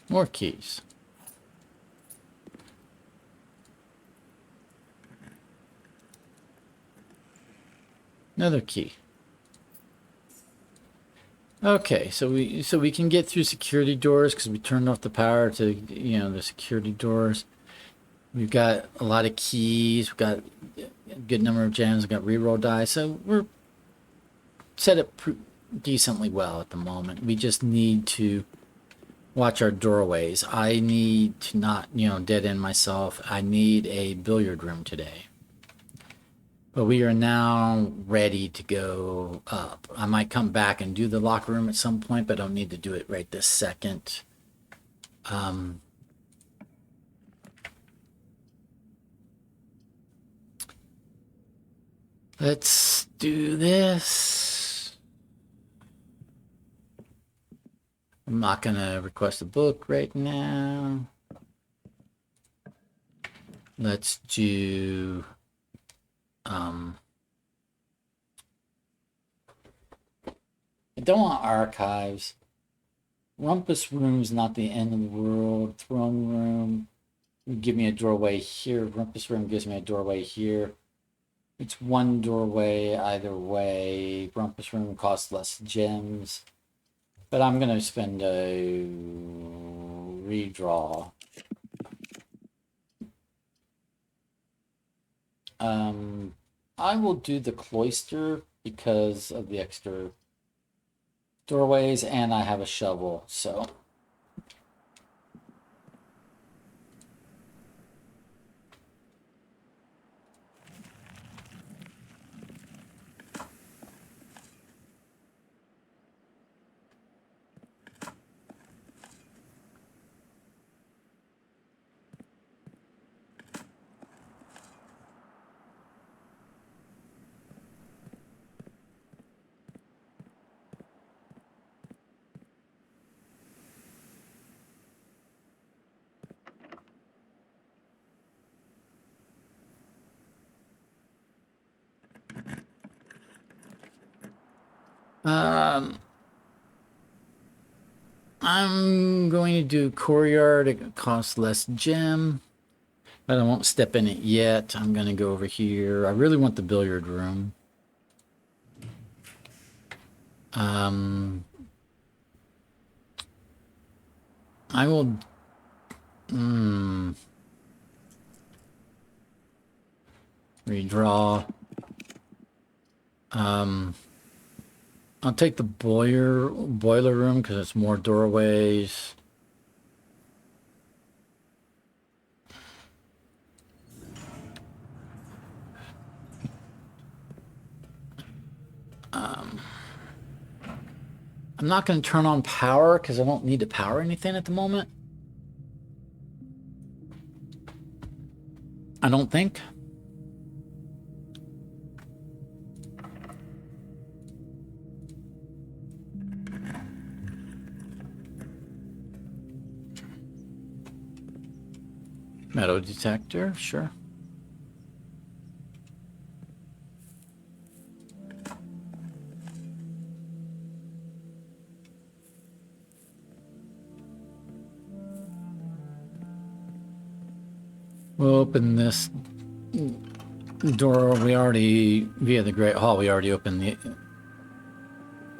More keys. Another key. Okay, so we can get through security doors because we turned off the power to, the security doors. We've got a lot of keys. We've got good number of gems. I got reroll die, so we're set up decently well at the moment. We just need to watch our doorways. I need to not, dead end myself. I need a billiard room today. But we are now ready to go up. I might come back and do the locker room at some point, but I don't need to do it right this second. Let's do this. I'm not going to request a book right now. Let's do... I don't want archives. Rumpus room's not the end of the world. Throne room would give me a doorway here. Rumpus room gives me a doorway here. It's one doorway either way. Rumpus room costs less gems. But I'm going to spend a redraw. I will do the cloister because of the extra doorways, and I have a shovel, so. I'm going to do courtyard. It costs less gem, but I won't step in it yet. I'm going to go over here. I really want the billiard room. I will... redraw. I'll take the boiler room because it's more doorways. I'm not going to turn on power because I don't need to power anything at the moment. I don't think. Metal detector, sure. We'll open this door. We already, via the Great Hall, we already opened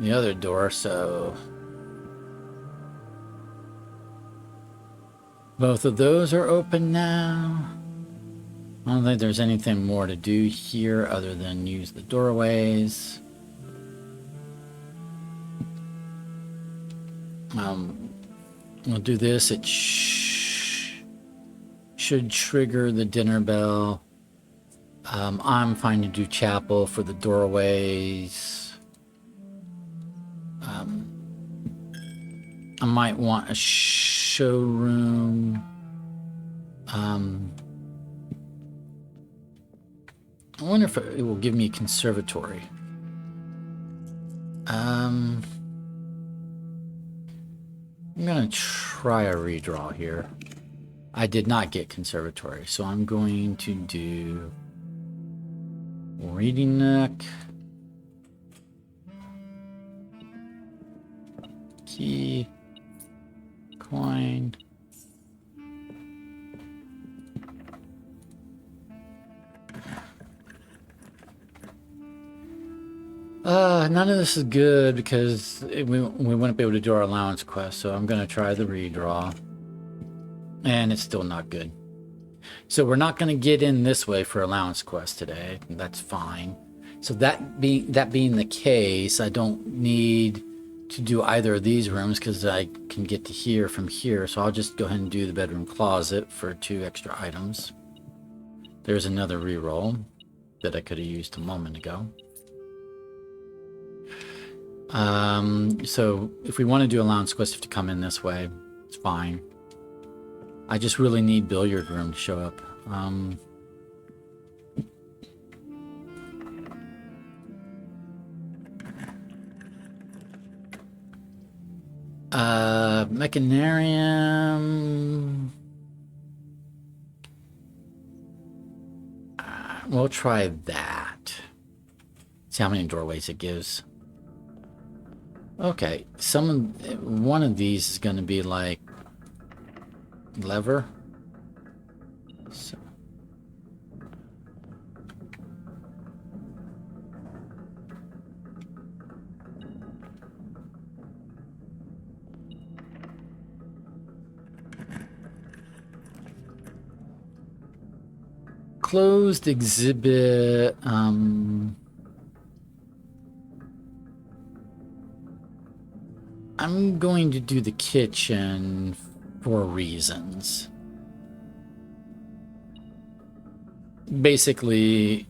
the other door, so... Both of those are open now. I don't think there's anything more to do here other than use the doorways. We'll do this. It should trigger the dinner bell. I'm fine to do chapel for the doorways. I might want a showroom. I wonder if it will give me a conservatory. I'm gonna try a redraw here. I did not get conservatory, so I'm going to do reading nook, key, coin. None of this is good because we wouldn't be able to do our allowance quest, so I'm going to try the redraw. And it's still not good. So we're not going to get in this way for allowance quest today. That's fine. So that being the case, I don't need to do either of these rooms because I can get to here from here. So I'll just go ahead and do the bedroom closet for 2 extra items. There's another reroll that I could have used a moment ago. So if we want to do allowance quest, you have to come in this way. It's fine. I just really need billiard room to show up. Mechanarium. We'll try that. See how many doorways it gives. Okay, one of these is going to be like lever. So. Closed exhibit. I'm going to do the kitchen for reasons. Basically,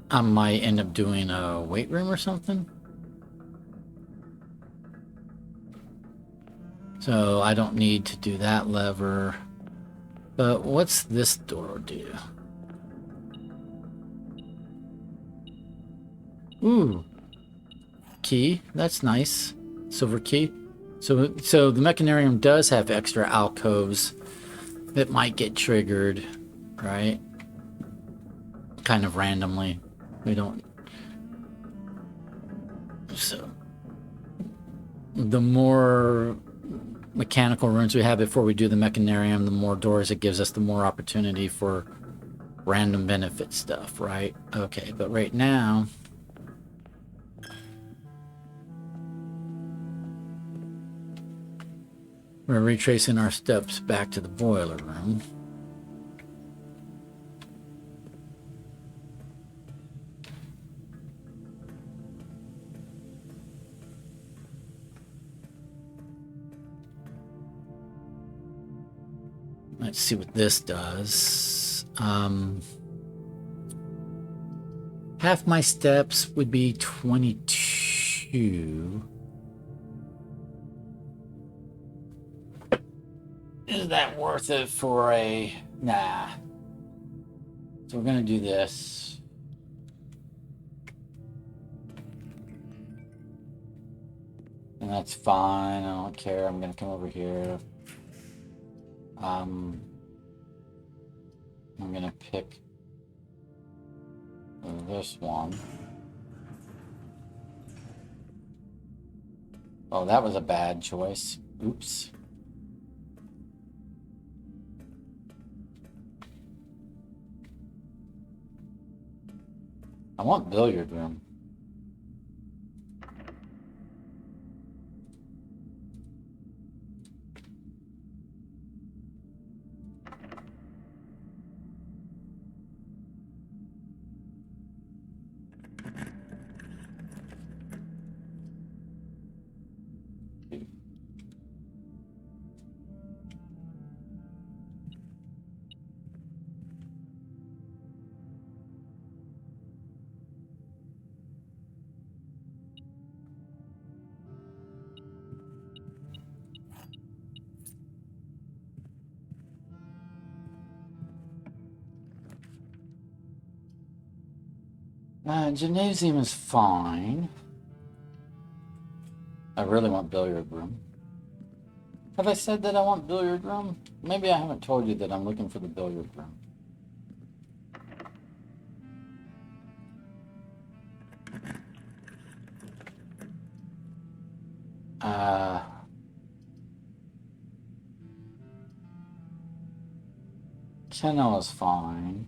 I might end up doing a weight room or something. So I don't need to do that lever. But what's this door do? Ooh. Key. That's nice. Silver key. So the mechanarium does have extra alcoves that might get triggered, right? Kind of randomly. We don't. So the more mechanical rooms we have before we do the mechanarium, the more doors it gives us, the more opportunity for random benefit stuff, right? Okay, but right now, we're retracing our steps back to the boiler room. Let's see what this does. Half my steps would be 22. Is that worth it for a... Nah. So we're going to do this. And that's fine. I don't care. I'm going to come over here. I'm going to pick this one. Oh, that was a bad choice. Oops. I want billiard room. Gymnasium is fine. I really want billiard room. Have I said that I want billiard room? Maybe I haven't told you that I'm looking for the billiard room. Kennel is fine.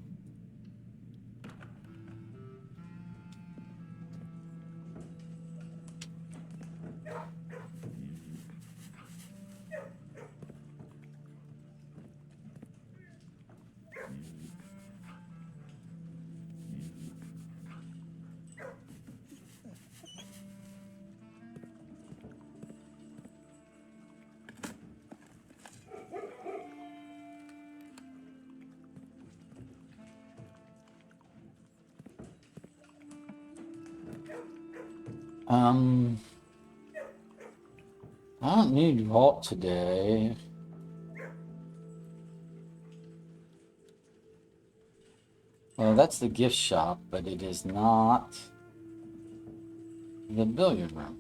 I don't need vault today. Well, that's the gift shop, but it is not the billiard room.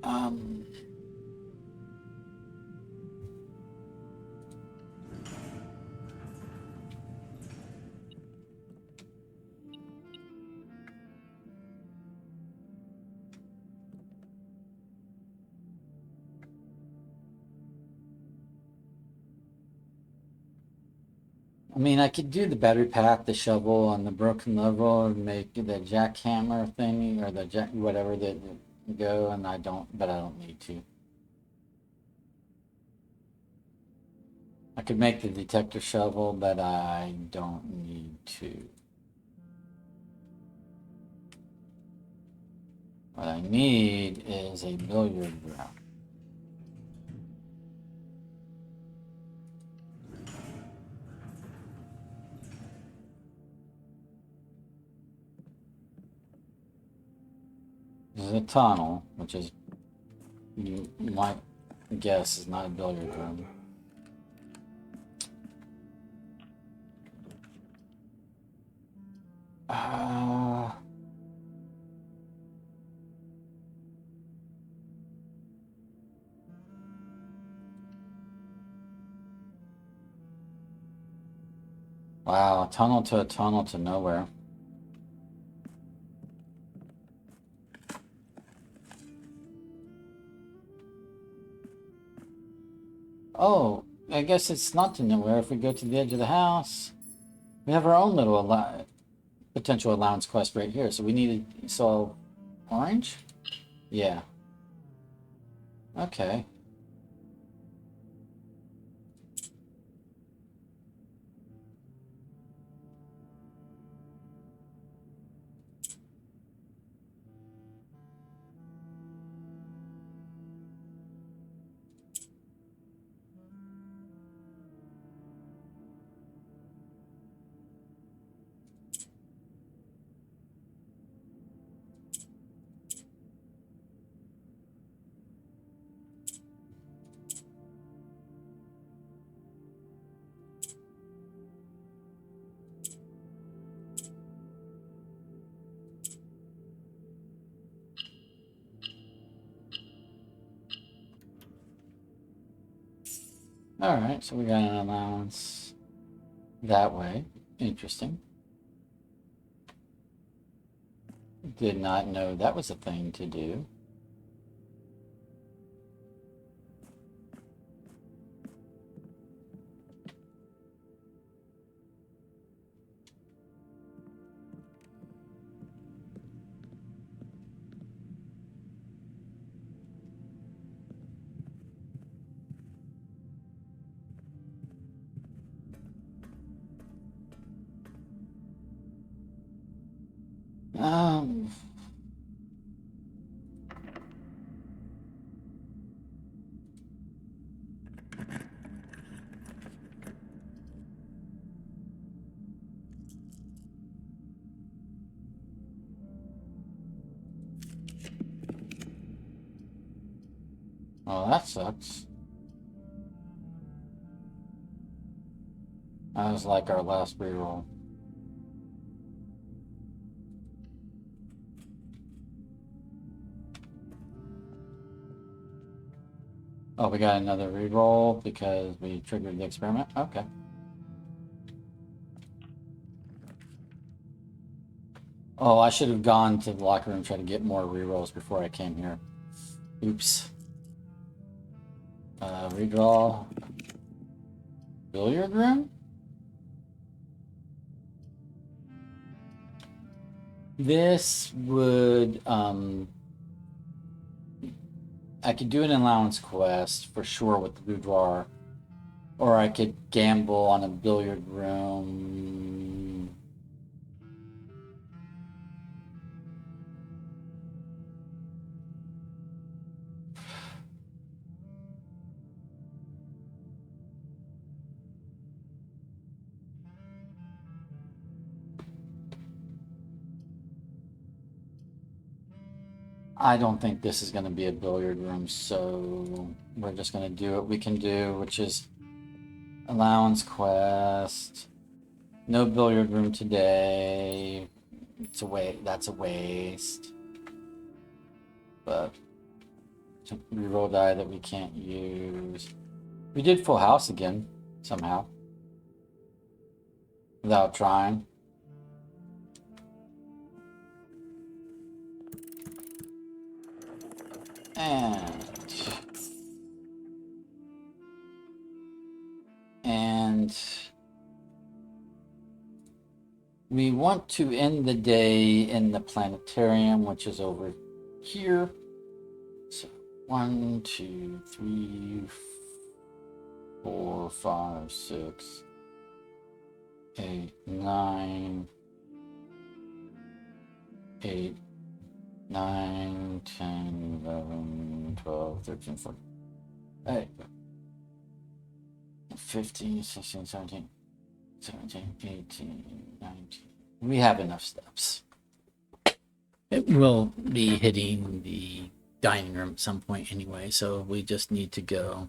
Um, I mean, I could do the battery pack, the shovel, and the broken level, and make the jackhammer thingy or the jack whatever that go, and I don't, but I don't need to. I could make the detector shovel, but I don't need to. What I need is a billiard room. This is a tunnel, which is, you might guess, is not a billiard room. Uh, wow, a tunnel to nowhere. Oh, I guess it's not to nowhere. If we go to the edge of the house, we have our own little potential allowance quest right here. So we need to solve orange? Yeah. Okay. All right, so we got an allowance that way. Interesting. Did not know that was a thing to do. Um, well, that sucks. That was like our last reroll. Oh, we got another reroll because we triggered the experiment? Okay. Oh, I should have gone to the locker room and tried to get more rerolls before I came here. Oops. Redraw. Billiard room? This would, I could do an allowance quest for sure with the boudoir, or I could gamble on a billiard room. I don't think this is going to be a billiard room, so we're just going to do what we can do, which is allowance quest. No billiard room today. It's a waste. That's a waste. But reroll die that we can't use. We did full house again somehow without trying. And we want to end the day in the planetarium, which is over here. So 1, 2, 3, 4, 5, 6, 8, 9, 8, 9, 10, 11, 12, 13, 14, 15, 16, 17, 17, 18, 19. We have enough steps. It will be hitting the dining room at some point anyway, so we just need to go.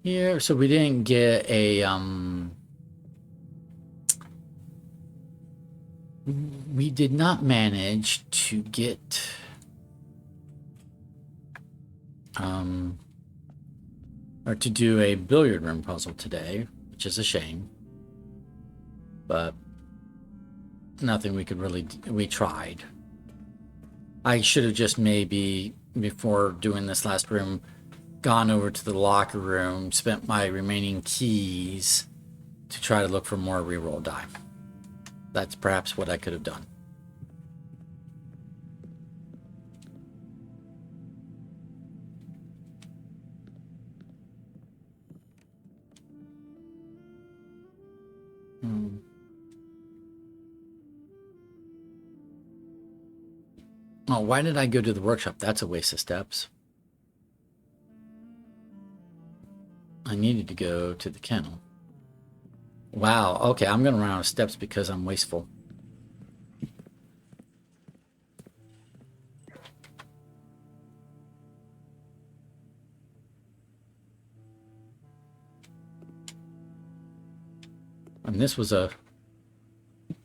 Here, so we didn't get a we did not manage to get or to do a billiard room puzzle today, which is a shame, but nothing we could really do. We tried. I should have just maybe before doing this last room gone over to the locker room, spent my remaining keys to try to look for more reroll die. That's perhaps what I could have done. Oh, why did I go to the workshop? That's a waste of steps. I needed to go to the kennel. Wow, okay, I'm going to run out of steps because I'm wasteful. And this was a... Wait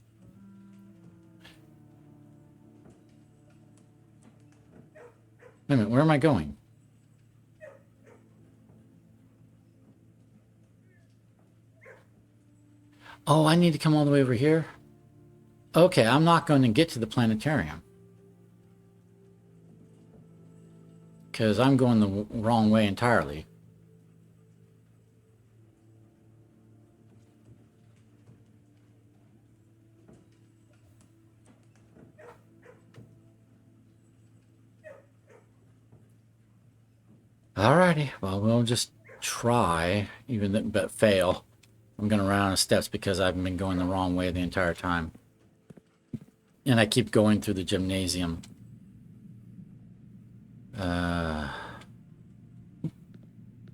a minute, where am I going? Oh, I need to come all the way over here? Okay, I'm not going to get to the planetarium. Because I'm going the wrong way entirely. Alrighty, well, we'll just try, but fail. I'm going to run out of steps because I've been going the wrong way the entire time. And I keep going through the gymnasium.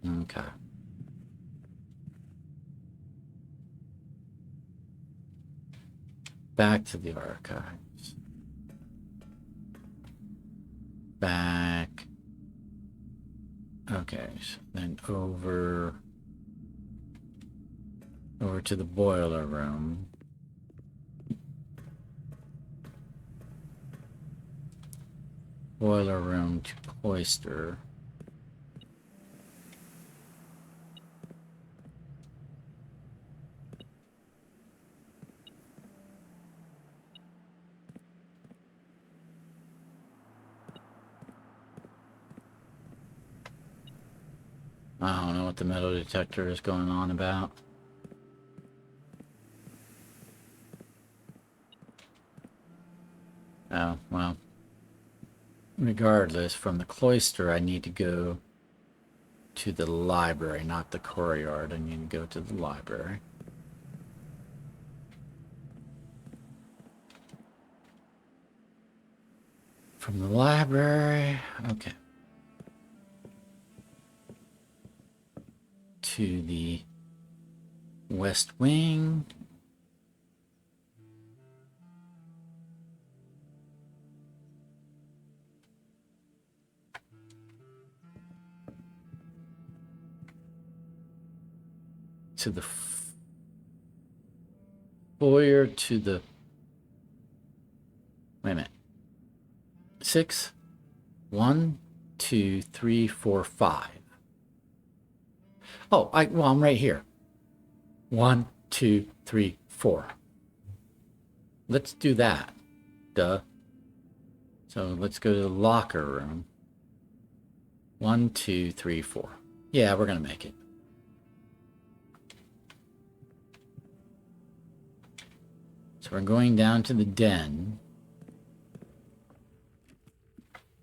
Okay. Back to the archives. Back. Okay, so then over to the boiler room. Boiler room to cloister. I don't know what the metal detector is going on about. Oh, well. Regardless, from the cloister, I need to go to the library, not the courtyard. I need to go to the library. From the library, okay. To the West Wing. To the foyer, to the... Wait a minute. 6, 1, 2, 3, 4, 5. Oh, I'm right here. 1, 2, 3, 4. Let's do that. Duh. So let's go to the locker room. 1, 2, 3, 4. Yeah, we're gonna make it. So we're going down to the den.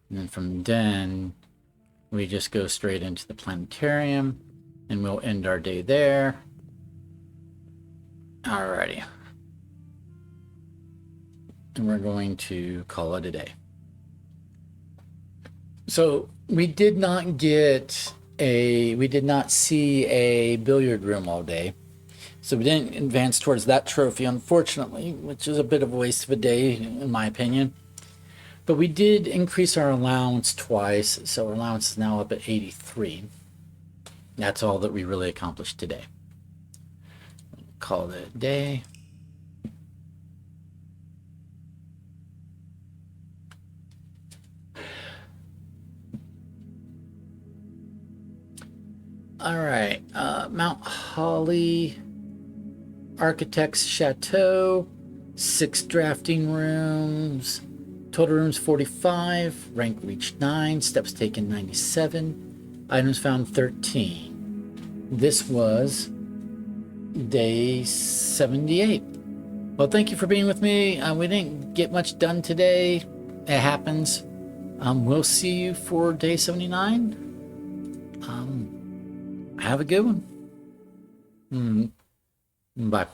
And then from the den, we just go straight into the planetarium, and we'll end our day there. Alrighty. And we're going to call it a day. So we did not see a billiard room all day. So we didn't advance towards that trophy, unfortunately, which is a bit of a waste of a day, in my opinion. But we did increase our allowance twice, so our allowance is now up at 83. That's all that we really accomplished today. Call it a day. All right, Mount Holly Architect's Chateau, 6 drafting rooms, total rooms 45, rank reached 9, steps taken 97, items found 13. This was day 78. Well, thank you for being with me. We didn't get much done today. It happens. We'll see you for day 79. Have a good one. Bye.